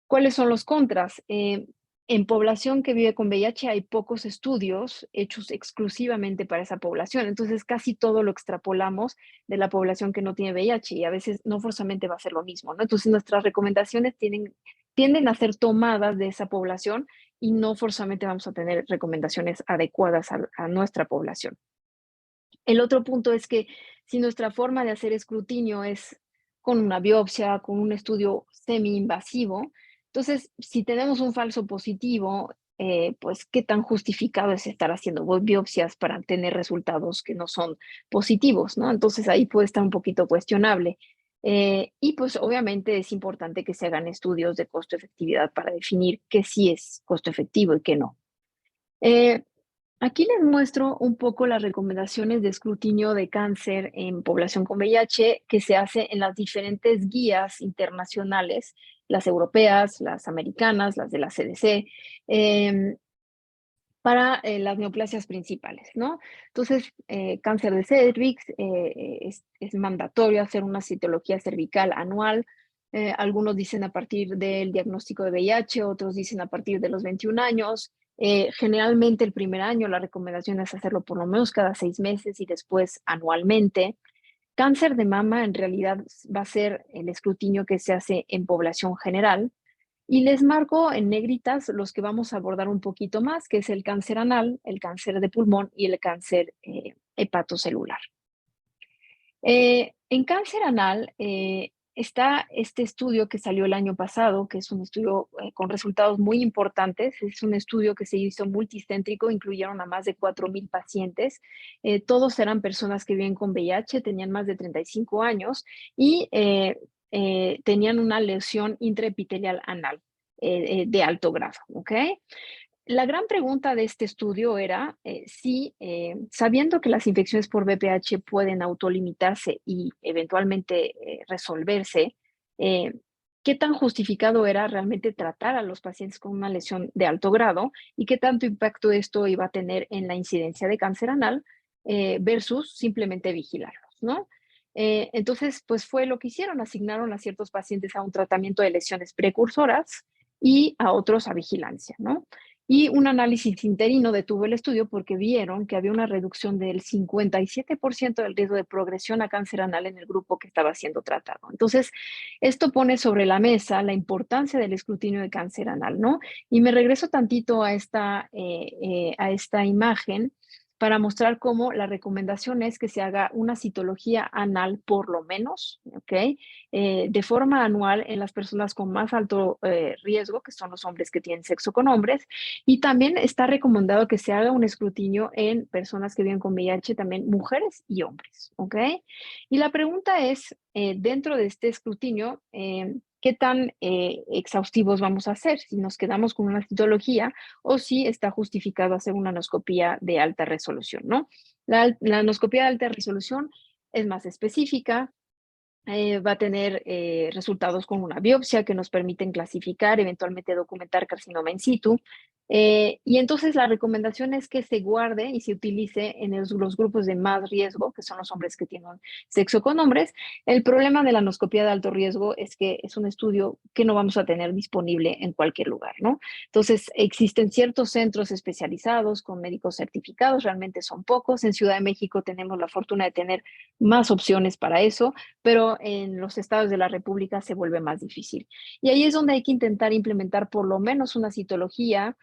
¿Cuáles son los contras? En población que vive con VIH hay pocos estudios hechos exclusivamente para esa población, entonces casi todo lo extrapolamos de la población que no tiene VIH y a veces no forzosamente va a ser lo mismo, ¿no? Entonces nuestras recomendaciones tienden a ser tomadas de esa población y no forzosamente vamos a tener recomendaciones adecuadas a nuestra población. El otro punto es que si nuestra forma de hacer escrutinio es con una biopsia, con un estudio semi-invasivo, entonces si tenemos un falso positivo, pues qué tan justificado es estar haciendo biopsias para tener resultados que no son positivos, ¿no? Entonces ahí puede estar un poquito cuestionable. Y pues obviamente es importante que se hagan estudios de costo-efectividad para definir qué sí es costo efectivo y qué no. Eh, Aquí les muestro un poco las recomendaciones de escrutinio de cáncer en población con VIH que se hace en las diferentes guías internacionales, las europeas, las americanas, las de la CDC, para las neoplasias principales, ¿no? Entonces, cáncer de cervix, es mandatorio hacer una citología cervical anual. Algunos dicen a partir del diagnóstico de VIH, otros dicen a partir de los 21 años. Generalmente el primer año la recomendación es hacerlo por lo menos cada 6 meses y después anualmente. Cáncer de mama en realidad va a ser el escrutinio que se hace en población general. Y les marco en negritas los que vamos a abordar un poquito más, que es el cáncer anal, el cáncer de pulmón y el cáncer hepatocelular. En cáncer anal está este estudio que salió el año pasado, que es un estudio con resultados muy importantes. Es un estudio que se hizo multicéntrico, incluyeron a más de 4,000 pacientes. Todos eran personas que viven con VIH, tenían más de 35 años y tenían una lesión intraepitelial anal de alto grado, ¿ok? La gran pregunta de este estudio era si, sabiendo que las infecciones por VPH pueden autolimitarse y eventualmente resolverse, eh, qué tan justificado era realmente tratar a los pacientes con una lesión de alto grado y qué tanto impacto esto iba a tener en la incidencia de cáncer anal versus simplemente vigilarlos, ¿no? Entonces, pues fue lo que hicieron, asignaron a ciertos pacientes a un tratamiento de lesiones precursoras y a otros a vigilancia, ¿no? Y un análisis interino detuvo el estudio porque vieron que había una reducción del 57% del riesgo de progresión a cáncer anal en el grupo que estaba siendo tratado. Entonces, esto pone sobre la mesa la importancia del escrutinio de cáncer anal, ¿no? Y me regreso tantito a esta imagen para mostrar cómo la recomendación es que se haga una citología anal por lo menos, ¿ok? De forma anual en las personas con más alto riesgo, que son los hombres que tienen sexo con hombres, y también está recomendado que se haga un escrutinio en personas que viven con VIH, también mujeres y hombres, ¿ok? Y la pregunta es, dentro de este escrutinio, ¿qué tan exhaustivos vamos a hacer? Si nos quedamos con una citología o si está justificado hacer una anoscopía de alta resolución, ¿no? La anoscopía de alta resolución es más específica, va a tener resultados con una biopsia que nos permiten clasificar, eventualmente documentar carcinoma in situ. Y entonces la recomendación es que se guarde y se utilice en los grupos de más riesgo, que son los hombres que tienen sexo con hombres. El problema de la anoscopía de alto riesgo es que es un estudio que no vamos a tener disponible en cualquier lugar, ¿no? Entonces, existen ciertos centros especializados con médicos certificados, realmente son pocos. En Ciudad de México tenemos la fortuna de tener más opciones para eso, pero en los estados de la República se vuelve más difícil. Y ahí es donde hay que intentar implementar por lo menos una citología,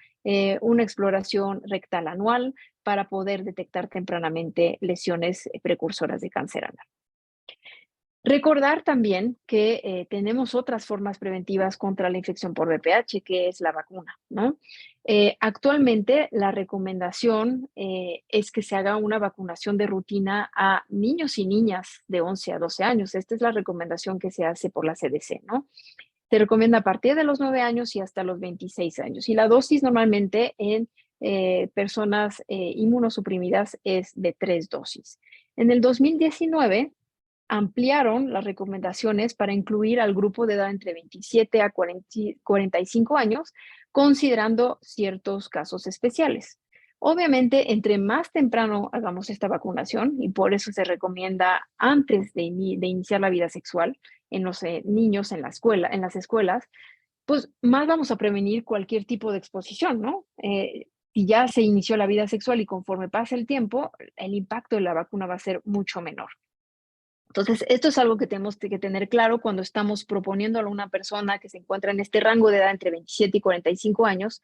una exploración rectal anual para poder detectar tempranamente lesiones precursoras de cáncer anal. Recordar también que tenemos otras formas preventivas contra la infección por VPH, que es la vacuna, ¿no? Actualmente la recomendación es que se haga una vacunación de rutina a niños y niñas de 11 a 12 años. Esta es la recomendación que se hace por la CDC, ¿no? Se recomienda a partir de los 9 años y hasta los 26 años. Y la dosis normalmente en personas inmunosuprimidas es de 3 dosis. En el 2019 ampliaron las recomendaciones para incluir al grupo de edad entre 27 a 45 años, considerando ciertos casos especiales. Obviamente, entre más temprano hagamos esta vacunación, y por eso se recomienda antes de iniciar la vida sexual en los niños en la escuela, en las escuelas, pues más vamos a prevenir cualquier tipo de exposición, ¿no? Si ya se inició la vida sexual y conforme pasa el tiempo, el impacto de la vacuna va a ser mucho menor. Entonces, esto es algo que tenemos que tener claro cuando estamos proponiéndolo a una persona que se encuentra en este rango de edad entre 27 y 45 años,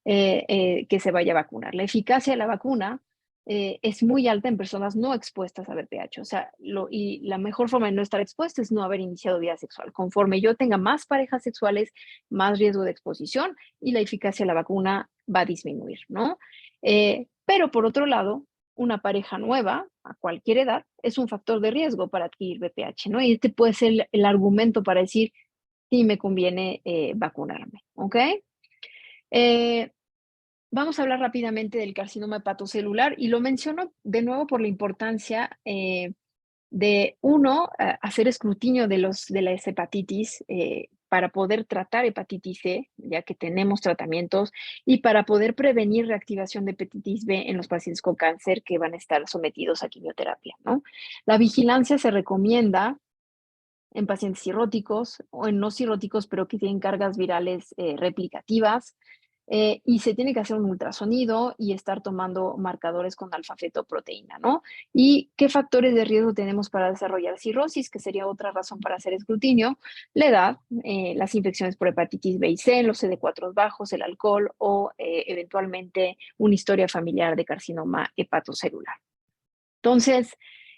que se vaya a vacunar. La eficacia de la vacuna es muy alta en personas no expuestas a VPH. O sea, y la mejor forma de no estar expuesto es no haber iniciado vida sexual. Conforme yo tenga más parejas sexuales, más riesgo de exposición y la eficacia de la vacuna va a disminuir, ¿no? Pero por otro lado, una pareja nueva a cualquier edad es un factor de riesgo para adquirir VPH, ¿no? Y este puede ser el argumento para decir si me conviene vacunarme, ¿ok? Eh, Vamos a hablar rápidamente del carcinoma hepatocelular y lo menciono de nuevo por la importancia de uno, hacer escrutinio de las hepatitis para poder tratar hepatitis C, ya que tenemos tratamientos, y para poder prevenir reactivación de hepatitis B en los pacientes con cáncer que van a estar sometidos a quimioterapia, ¿no? La vigilancia se recomienda en pacientes cirróticos o en no cirróticos, pero que tienen cargas virales replicativas. y se tiene que hacer un ultrasonido y estar tomando marcadores con alfa-fetoproteína, ¿no? ¿Y qué factores de riesgo tenemos para desarrollar cirrosis? Que sería otra razón para hacer escrutinio: la edad, las infecciones por hepatitis B y C, los CD4 bajos, el alcohol o eventualmente una historia familiar de carcinoma hepatocelular. Entonces,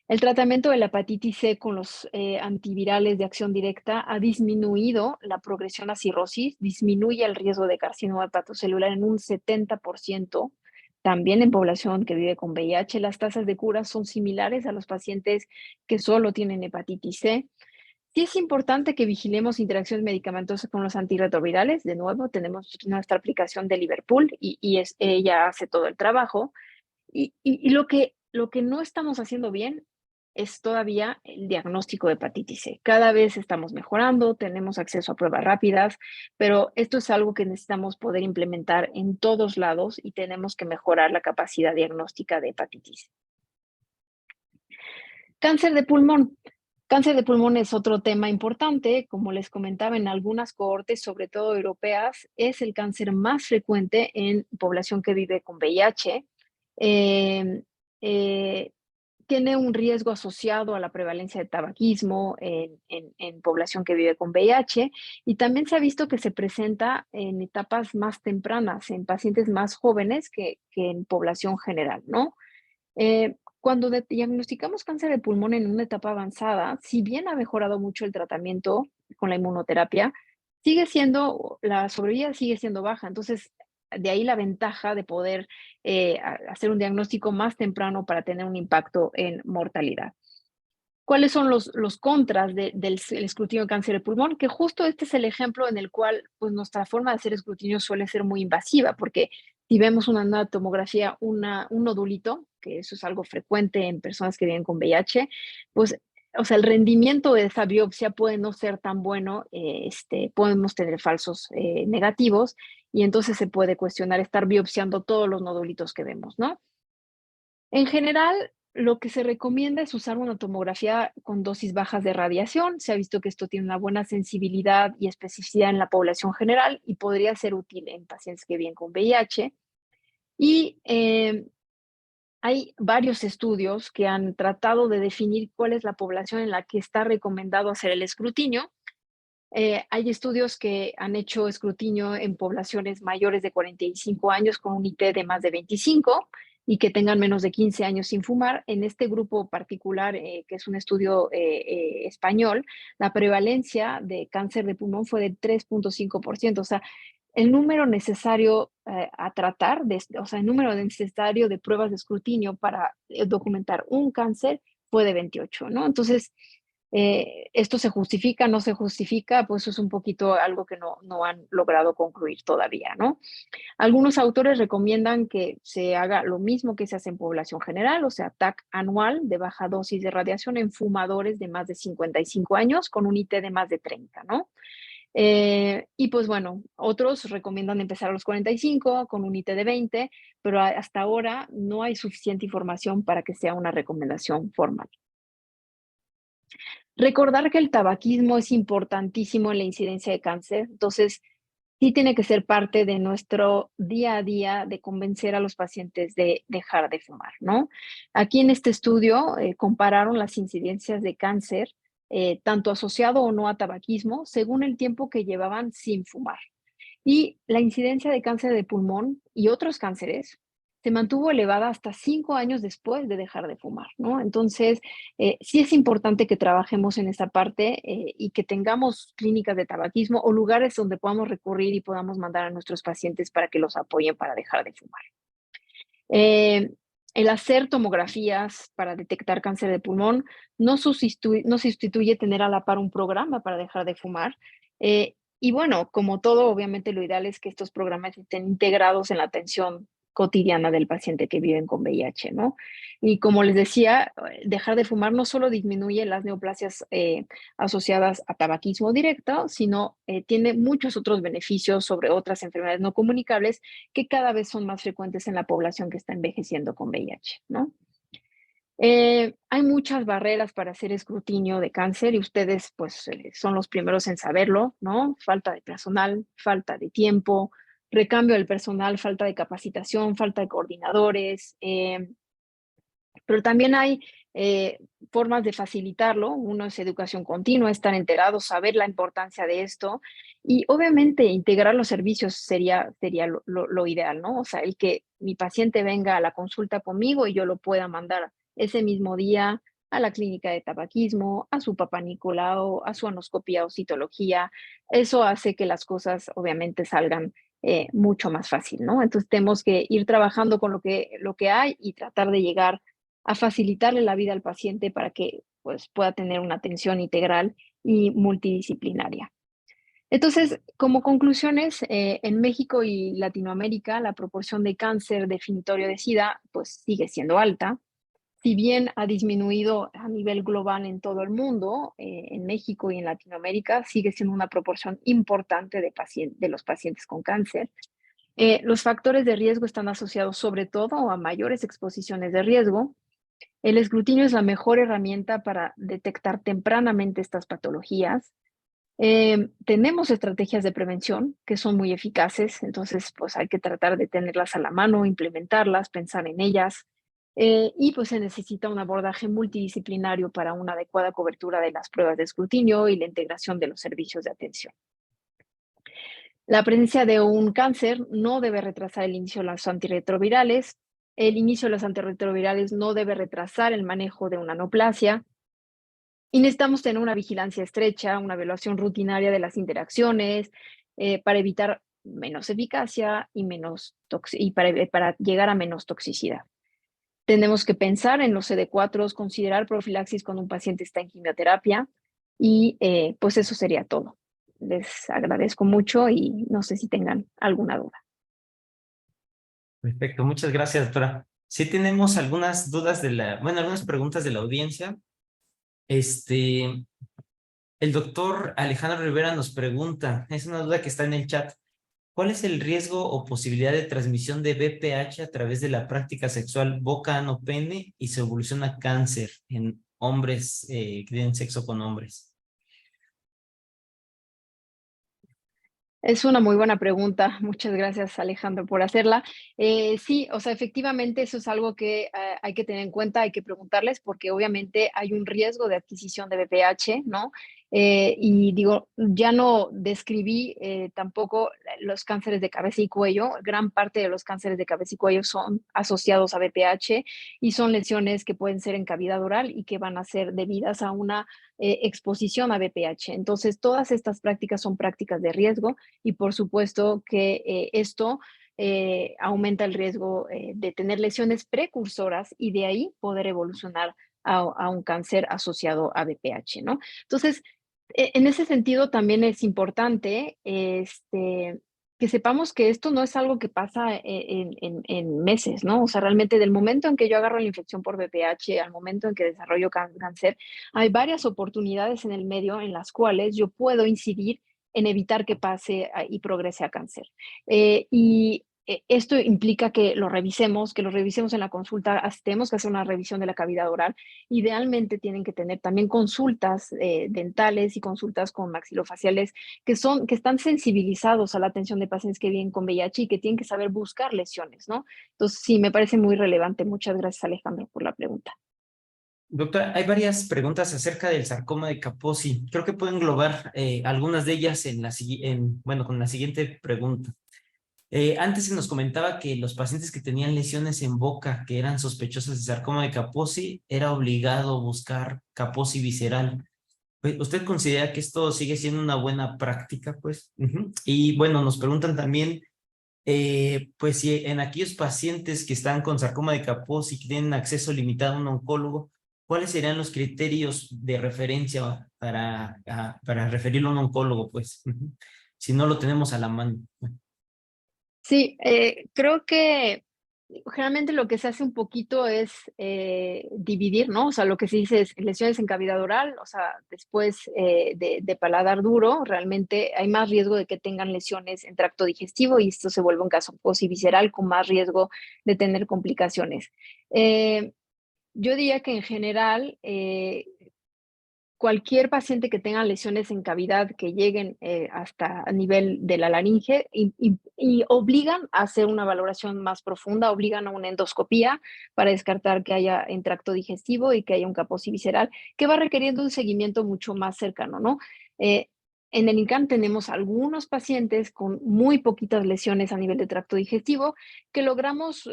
el tratamiento de la hepatitis C con los antivirales de acción directa ha disminuido la progresión a cirrosis, disminuye el riesgo de carcinoma hepatocelular en un 70%. También en población que vive con VIH, las tasas de cura son similares a los pacientes que solo tienen hepatitis C. Sí es importante que vigilemos interacciones medicamentosas con los antirretrovirales. De nuevo, tenemos nuestra aplicación de Liverpool y ella hace todo el trabajo. Y lo que no estamos haciendo bien es todavía el diagnóstico de hepatitis C. Cada vez estamos mejorando, tenemos acceso a pruebas rápidas, pero esto es algo que necesitamos poder implementar en todos lados y tenemos que mejorar la capacidad diagnóstica de hepatitis C. Cáncer de pulmón. Cáncer de pulmón es otro tema importante. Como les comentaba, en algunas cohortes, sobre todo europeas, es el cáncer más frecuente en población que vive con VIH. Eh, eh, Tiene un riesgo asociado a la prevalencia de tabaquismo en población que vive con VIH, y también se ha visto que se presenta en etapas más tempranas, en pacientes más jóvenes que en población general, ¿no? Cuando diagnosticamos cáncer de pulmón en una etapa avanzada, si bien ha mejorado mucho el tratamiento con la inmunoterapia, la sobrevida sigue siendo baja. Entonces, de ahí la ventaja de poder hacer un diagnóstico más temprano para tener un impacto en mortalidad. ¿Cuáles son los contras del escrutinio de cáncer de pulmón? Que justo este es el ejemplo en el cual pues, nuestra forma de hacer escrutinio suele ser muy invasiva, porque si vemos una tomografía, un nodulito, que eso es algo frecuente en personas que viven con VIH, pues, o sea, el rendimiento de esa biopsia puede no ser tan bueno, podemos tener falsos negativos, y entonces se puede cuestionar estar biopsiando todos los nodulitos que vemos, ¿no? En general, lo que se recomienda es usar una tomografía con dosis bajas de radiación. Se ha visto que esto tiene una buena sensibilidad y especificidad en la población general y podría ser útil en pacientes que viven con VIH. Y hay varios estudios que han tratado de definir cuál es la población en la que está recomendado hacer el escrutinio. Hay estudios que han hecho escrutinio en poblaciones mayores de 45 años con un IT de más de 25 y que tengan menos de 15 años sin fumar. En este grupo particular, que es un estudio español, la prevalencia de cáncer de pulmón fue de 3.5%. O sea, el número necesario a tratar, o sea, el número necesario de pruebas de escrutinio para documentar un cáncer fue de 28, ¿no? Entonces, ¿esto se justifica, no se justifica? Pues eso es un poquito algo que no han logrado concluir todavía, ¿no? Algunos autores recomiendan que se haga lo mismo que se hace en población general, o sea, TAC anual de baja dosis de radiación en fumadores de más de 55 años con un IT de más de 30, ¿no? Y pues bueno, otros recomiendan empezar a los 45 con un IT de 20, pero hasta ahora no hay suficiente información para que sea una recomendación formal. Recordar que el tabaquismo es importantísimo en la incidencia de cáncer, entonces sí tiene que ser parte de nuestro día a día de convencer a los pacientes de dejar de fumar, ¿no? Aquí en este estudio compararon las incidencias de cáncer, tanto asociado o no a tabaquismo, según el tiempo que llevaban sin fumar. Y la incidencia de cáncer de pulmón y otros cánceres se mantuvo elevada hasta 5 años después de dejar de fumar, ¿no? Entonces, sí es importante que trabajemos en esta parte y que tengamos clínicas de tabaquismo o lugares donde podamos recurrir y podamos mandar a nuestros pacientes para que los apoyen para dejar de fumar. El hacer tomografías para detectar cáncer de pulmón no sustituye tener a la par un programa para dejar de fumar. Y bueno, como todo, obviamente lo ideal es que estos programas estén integrados en la atención cotidiana del paciente que vive con VIH, ¿no? Y como les decía, dejar de fumar no solo disminuye las neoplasias asociadas a tabaquismo directo, sino tiene muchos otros beneficios sobre otras enfermedades no comunicables que cada vez son más frecuentes en la población que está envejeciendo con VIH, ¿no? Hay muchas barreras para hacer escrutinio de cáncer y ustedes pues son los primeros en saberlo, ¿no? Falta de personal, falta de tiempo, recambio del personal, falta de capacitación, falta de coordinadores, pero también hay formas de facilitarlo. Uno es educación continua, estar enterados, saber la importancia de esto y obviamente integrar los servicios sería lo ideal, ¿no? O sea, el que mi paciente venga a la consulta conmigo y yo lo pueda mandar ese mismo día a la clínica de tabaquismo, a su papá Nicolau, a su anoscopía o citología. Eso hace que las cosas obviamente salgan mucho más fácil, ¿no? Entonces tenemos que ir trabajando con lo que hay y tratar de llegar a facilitarle la vida al paciente para que pues, pueda tener una atención integral y multidisciplinaria. Entonces, como conclusiones, en México y Latinoamérica la proporción de cáncer definitorio de SIDA pues sigue siendo alta. Si bien ha disminuido a nivel global en todo el mundo, en México y en Latinoamérica sigue siendo una proporción importante de los pacientes con cáncer. Los factores de riesgo están asociados sobre todo a mayores exposiciones de riesgo. El escrutinio es la mejor herramienta para detectar tempranamente estas patologías. Tenemos estrategias de prevención que son muy eficaces, entonces pues hay que tratar de tenerlas a la mano, implementarlas, pensar en ellas. Y pues se necesita un abordaje multidisciplinario para una adecuada cobertura de las pruebas de escrutinio y la integración de los servicios de atención. La presencia de un cáncer no debe retrasar el inicio de los antirretrovirales. El inicio de los antirretrovirales no debe retrasar el manejo de una neoplasia. Y necesitamos tener una vigilancia estrecha, una evaluación rutinaria de las interacciones para evitar menos eficacia y para llegar a menos toxicidad. Tenemos que pensar en los CD4, considerar profilaxis cuando un paciente está en quimioterapia y pues eso sería todo. Les agradezco mucho y no sé si tengan alguna duda. Perfecto, muchas gracias, doctora. Sí tenemos algunas dudas bueno, algunas preguntas de la audiencia. Este, el doctor Alejandro Rivera nos pregunta, es una duda que está en el chat. ¿Cuál es el riesgo o posibilidad de transmisión de VPH a través de la práctica sexual boca-ano-pene y su evolución a cáncer en hombres que tienen sexo con hombres? Es una muy buena pregunta. Muchas gracias, Alejandro, por hacerla. Sí, o sea, efectivamente, eso es algo que hay que tener en cuenta, hay que preguntarles, porque obviamente hay un riesgo de adquisición de VPH, ¿no? Y digo, ya no describí tampoco los cánceres de cabeza y cuello. Gran parte de los cánceres de cabeza y cuello son asociados a VPH y son lesiones que pueden ser en cavidad oral y que van a ser debidas a una exposición a VPH. Entonces, todas estas prácticas son prácticas de riesgo y por supuesto que esto aumenta el riesgo de tener lesiones precursoras y de ahí poder evolucionar a un cáncer asociado a BPH, ¿no? Entonces, en ese sentido también es importante que sepamos que esto no es algo que pasa en meses, ¿no? O sea, realmente del momento en que yo agarro la infección por BPH al momento en que desarrollo cáncer, hay varias oportunidades en el medio en las cuales yo puedo incidir en evitar que pase y progrese a cáncer. Esto implica que lo revisemos en la consulta, tenemos que hacer una revisión de la cavidad oral. Idealmente tienen que tener también consultas dentales y consultas con maxilofaciales que están sensibilizados a la atención de pacientes que vienen con VIH y que tienen que saber buscar lesiones, ¿no? Entonces, sí, me parece muy relevante. Muchas gracias, Alejandro, por la pregunta. Doctora, hay varias preguntas acerca del sarcoma de Kaposi. Creo que puedo englobar algunas de ellas bueno, con la siguiente pregunta. Antes se nos comentaba que los pacientes que tenían lesiones en boca que eran sospechosas de sarcoma de Kaposi, era obligado buscar Kaposi visceral. Pues, ¿usted considera que esto sigue siendo una buena práctica, pues? Y bueno, nos preguntan también, pues si en aquellos pacientes que están con sarcoma de Kaposi que tienen acceso limitado a un oncólogo, ¿cuáles serían los criterios de referencia para referirlo a un oncólogo, pues? Si no lo tenemos a la mano. Sí, creo que generalmente lo que se hace un poquito es dividir, ¿no? O sea, lo que se dice es lesiones en cavidad oral, o sea, después de paladar duro, realmente hay más riesgo de que tengan lesiones en tracto digestivo y esto se vuelve un caso visceral con más riesgo de tener complicaciones. Yo diría que en general cualquier paciente que tenga lesiones en cavidad que lleguen hasta a nivel de la laringe y obligan a hacer una valoración más profunda, obligan a una endoscopía para descartar que haya en tracto digestivo y que haya un Kaposi visceral, que va requiriendo un seguimiento mucho más cercano, ¿no? Eh, en el INCAN tenemos algunos pacientes con muy poquitas lesiones a nivel de tracto digestivo que logramos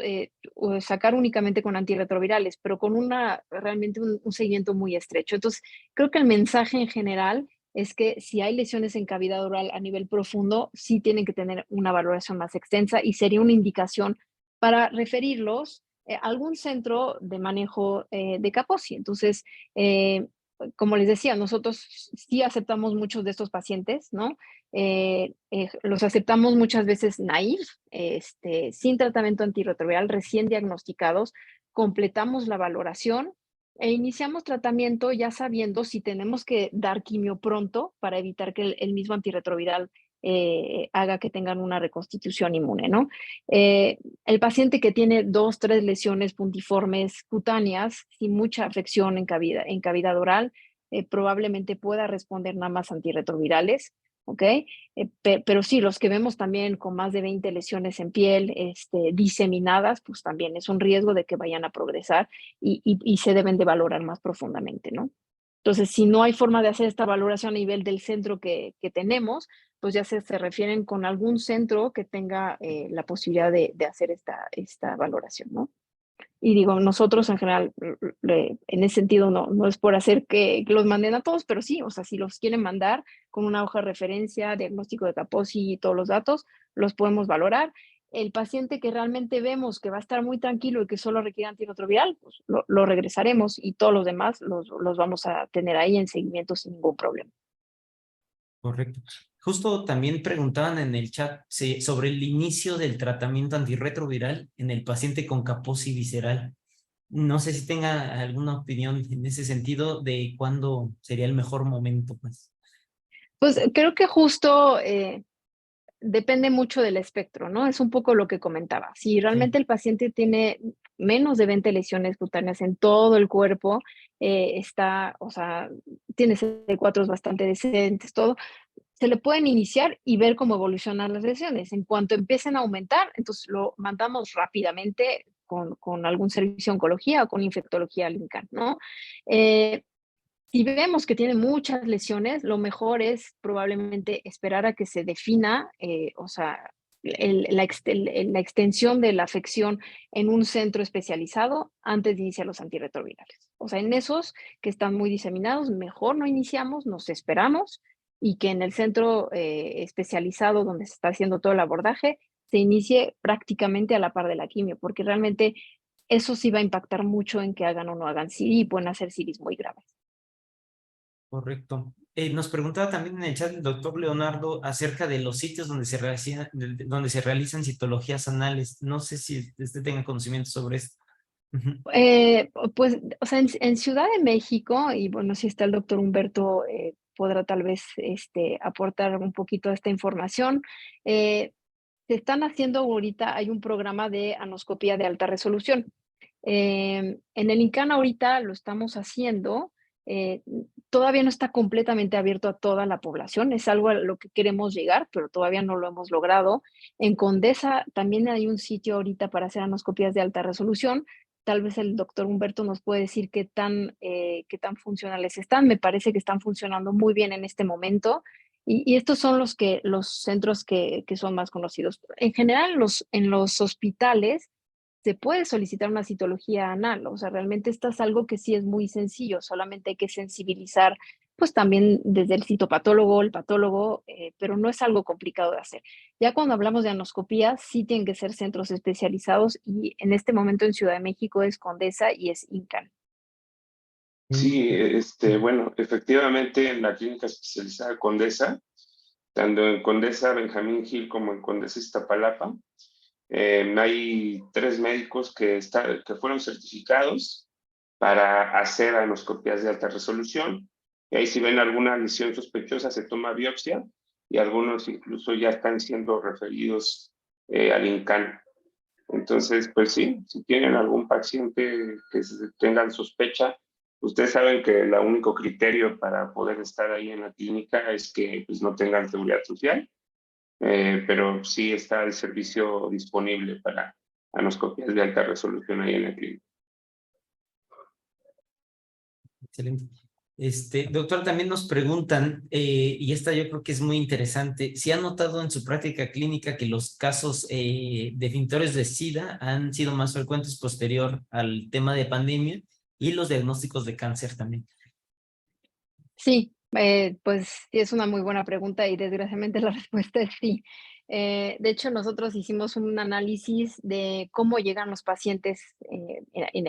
sacar únicamente con antirretrovirales, pero con realmente un seguimiento muy estrecho. Entonces, creo que el mensaje en general es que si hay lesiones en cavidad oral a nivel profundo, sí tienen que tener una valoración más extensa y sería una indicación para referirlos a algún centro de manejo de Kaposi. Entonces, como les decía, nosotros sí aceptamos muchos de estos pacientes, ¿no? Los aceptamos muchas veces naif, sin tratamiento antirretroviral, recién diagnosticados, completamos la valoración e iniciamos tratamiento ya sabiendo si tenemos que dar quimio pronto para evitar que el mismo antirretroviral haga que tengan una reconstitución inmune, ¿no? El paciente que tiene 2, 3 lesiones puntiformes cutáneas sin mucha afección en cavidad oral, probablemente pueda responder nada más antirretrovirales, ¿ok? Pero sí, los que vemos también con más de 20 lesiones en piel diseminadas, pues también es un riesgo de que vayan a progresar y se deben de valorar más profundamente, ¿no? Entonces, si no hay forma de hacer esta valoración a nivel del centro que tenemos, pues ya se refieren con algún centro que tenga la posibilidad de hacer esta valoración, ¿no? Y digo, nosotros en general, en ese sentido, no es por hacer que los manden a todos, pero sí, o sea, si los quieren mandar con una hoja de referencia, diagnóstico de Kaposi y todos los datos, los podemos valorar. El paciente que realmente vemos que va a estar muy tranquilo y que solo requiere antirretroviral, pues lo regresaremos y todos los demás los vamos a tener ahí en seguimiento sin ningún problema. Correcto. Justo también preguntaban en el chat sobre el inicio del tratamiento antirretroviral en el paciente con Kaposi visceral. No sé si tenga alguna opinión en ese sentido de cuándo sería el mejor momento, pues. Pues creo que justo depende mucho del espectro, ¿no? Es un poco lo que comentaba. Si Sí, realmente el paciente tiene menos de 20 lesiones cutáneas en todo el cuerpo, o sea, tiene CD4 bastante decentes, todo, se le pueden iniciar y ver cómo evolucionan las lesiones. En cuanto empiecen a aumentar, entonces lo mandamos rápidamente con algún servicio de oncología o con infectología al INCAN, ¿no? Eh, si vemos que tiene muchas lesiones, lo mejor es probablemente esperar a que se defina, o sea, la extensión de la afección en un centro especializado antes de iniciar los antirretrovirales. O sea, en esos que están muy diseminados, mejor no iniciamos, nos esperamos y que en el centro especializado donde se está haciendo todo el abordaje se inicie prácticamente a la par de la quimio, porque realmente eso sí va a impactar mucho en que hagan o no hagan CD y pueden hacer CDs muy graves. correcto. Nos preguntaba también en el chat el doctor Leonardo acerca de los sitios donde se realizan citologías anales. No sé si usted tenga conocimiento sobre esto. Ujú. Pues, o sea, en Ciudad de México, y bueno, si está el doctor Humberto, podrá tal vez aportar un poquito de esta información. Eh, Se están haciendo ahorita, hay un programa de anoscopía de alta resolución. En el INCAN ahorita lo estamos haciendo, eh, todavía no está completamente abierto a toda la población, es algo a lo que queremos llegar, pero todavía no lo hemos logrado. En Condesa también hay un sitio ahorita para hacer anoscopías de alta resolución. Tal vez el doctor Humberto nos puede decir qué tan funcionales están. Me parece que están funcionando muy bien en este momento. Y estos son los centros que son más conocidos. En general, en los hospitales se puede solicitar una citología anal, o sea, realmente esto es algo que sí es muy sencillo, solamente hay que sensibilizar, pues también desde el citopatólogo, el patólogo, pero no es algo complicado de hacer. Ya cuando hablamos de anoscopía, sí tienen que ser centros especializados y en este momento en Ciudad de México es Condesa y es INCAN. Sí, bueno, efectivamente en la clínica especializada Condesa, tanto en Condesa Benjamín Gil como en Condesa Iztapalapa, hay 3 médicos que fueron certificados para hacer anoscopías de alta resolución. Y ahí si ven alguna lesión sospechosa se toma biopsia y algunos incluso ya están siendo referidos al INCAN. Entonces, pues sí, si tienen algún paciente que tengan sospecha Ustedes saben que el único criterio para poder estar ahí en la clínica es que pues, no tengan seguridad social, pero sí está el servicio disponible para anoscopias de alta resolución ahí en la clínica. Excelente. Doctor, también nos preguntan, y esta yo creo que es muy interesante, si ha notado en su práctica clínica que los casos definitorios de SIDA han sido más frecuentes posterior al tema de pandemia y los diagnósticos de cáncer también. Sí, pues sí, es una muy buena pregunta y desgraciadamente la respuesta es sí. De hecho, nosotros hicimos un análisis de cómo llegan los pacientes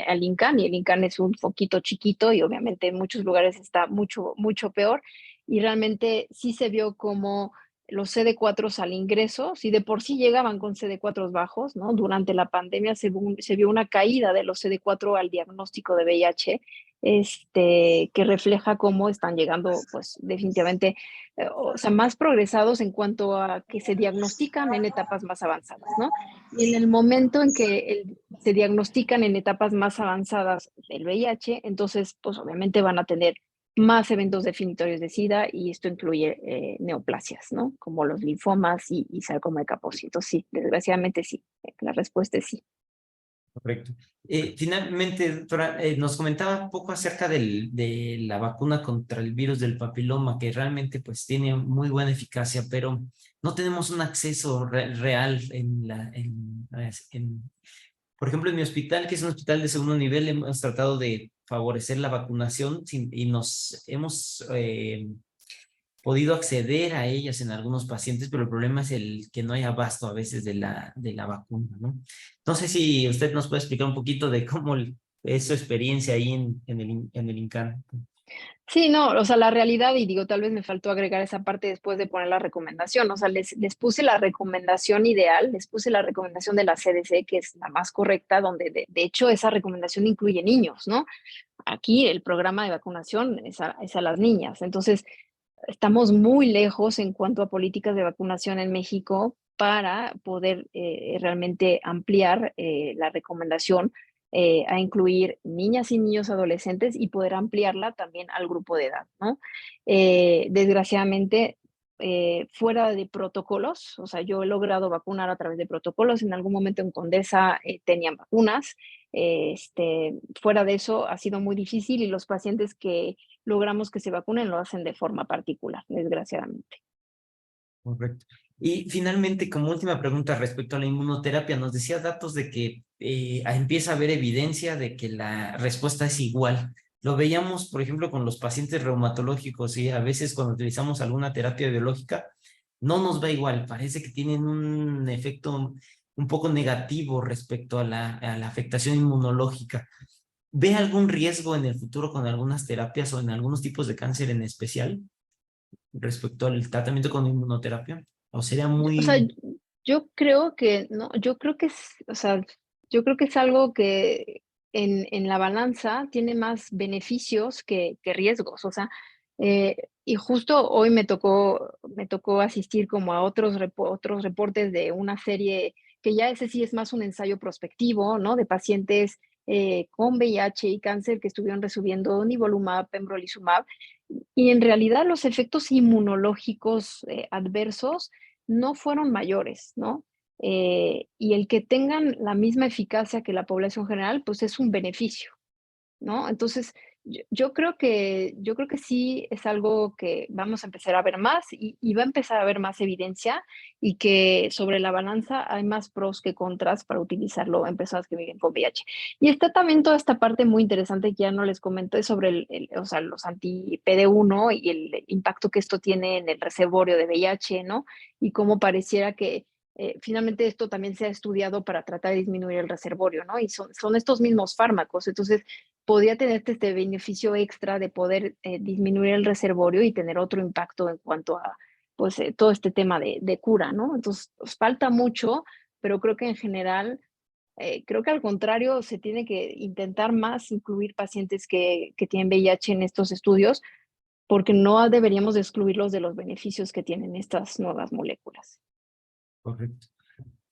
al INCAN, y el INCAN es un foquito chiquito y obviamente en muchos lugares está mucho, mucho peor, y realmente sí se vio como los CD4 al ingreso, si de por sí llegaban con CD4 bajos, ¿no? Durante la pandemia se vio una caída de los CD4 al diagnóstico de VIH, que refleja cómo están llegando, pues definitivamente, o sea, más progresados en cuanto a que se diagnostican en etapas más avanzadas, ¿no? Y en el momento en que se diagnostican en etapas más avanzadas del VIH, entonces, pues obviamente van a tener más eventos definitorios de SIDA, y esto incluye neoplasias, ¿no? Como los linfomas y sarcoma de Kaposi. Entonces, sí, desgraciadamente sí, la respuesta es sí. Correcto. Finalmente, doctora, nos comentaba un poco acerca de la vacuna contra el virus del papiloma, que realmente pues tiene muy buena eficacia, pero no tenemos un acceso real por ejemplo, en mi hospital, que es un hospital de segundo nivel, hemos tratado de favorecer la vacunación y nos hemos podido acceder a ellas en algunos pacientes, pero el problema es el que no hay abasto a veces de la vacuna, ¿no? No sé si usted nos puede explicar un poquito de cómo es su experiencia ahí en el INCAN. Sí, no, o sea, la realidad, y digo, tal vez me faltó agregar esa parte después de poner la recomendación, o sea, les puse la recomendación ideal, les puse la recomendación de la CDC, que es la más correcta, donde de hecho esa recomendación incluye niños, ¿no? Aquí el programa de vacunación es a las niñas, entonces estamos muy lejos en cuanto a políticas de vacunación en México para poder realmente ampliar la recomendación a incluir niñas y niños adolescentes y poder ampliarla también al grupo de edad, ¿no? Desgraciadamente, fuera de protocolos, o sea, yo he logrado vacunar a través de protocolos, en algún momento en Condesa tenían vacunas, fuera de eso ha sido muy difícil, y los pacientes que logramos que se vacunen lo hacen de forma particular, desgraciadamente. Correcto. Y finalmente, como última pregunta respecto a la inmunoterapia, nos decía datos de que empieza a haber evidencia de que la respuesta es igual. Lo veíamos, por ejemplo, con los pacientes reumatológicos, y a veces cuando utilizamos alguna terapia biológica, no nos va igual. Parece que tienen un efecto un poco negativo respecto a la afectación inmunológica. ¿Ve algún riesgo en el futuro con algunas terapias o en algunos tipos de cáncer en especial respecto al tratamiento con inmunoterapia? ¿O sería O sea, muy... yo creo que no, yo creo que es, o sea, yo creo que es algo que en la balanza tiene más beneficios que riesgos. O sea, y justo hoy me tocó asistir como a otros reportes de una serie que ya ese sí es más un ensayo prospectivo, ¿no? De pacientes con VIH y cáncer que estuvieron recibiendo nivolumab, pembrolizumab, y en realidad los efectos inmunológicos adversos no fueron mayores, ¿no? Y el que tengan la misma eficacia que la población general, pues es un beneficio, ¿no? Entonces, yo creo que sí es algo que vamos a empezar a ver más, y va a empezar a haber más evidencia, y que sobre la balanza hay más pros que contras para utilizarlo en personas que viven con VIH. Y está también toda esta parte muy interesante que ya no les comenté sobre o sea, los anti-PD1 y el impacto que esto tiene en el reservorio de VIH, ¿no? Y cómo pareciera que finalmente esto también se ha estudiado para tratar de disminuir el reservorio, ¿no? Y son estos mismos fármacos. Entonces, podría tener este beneficio extra de poder disminuir el reservorio y tener otro impacto en cuanto a pues, todo este tema de cura, ¿no? Entonces, pues, falta mucho, pero creo que en general, creo que al contrario, se tiene que intentar más incluir pacientes que tienen VIH en estos estudios, porque no deberíamos de excluirlos de los beneficios que tienen estas nuevas moléculas. Correcto.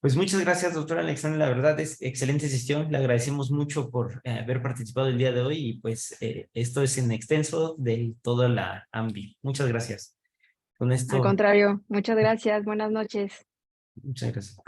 Pues muchas gracias, doctora Alexandra. La verdad es excelente sesión. Le agradecemos mucho por haber participado el día de hoy y pues esto es en extenso de toda la AMBI. Muchas gracias. Con Al esto, contrario, muchas gracias. Buenas noches. muchas gracias.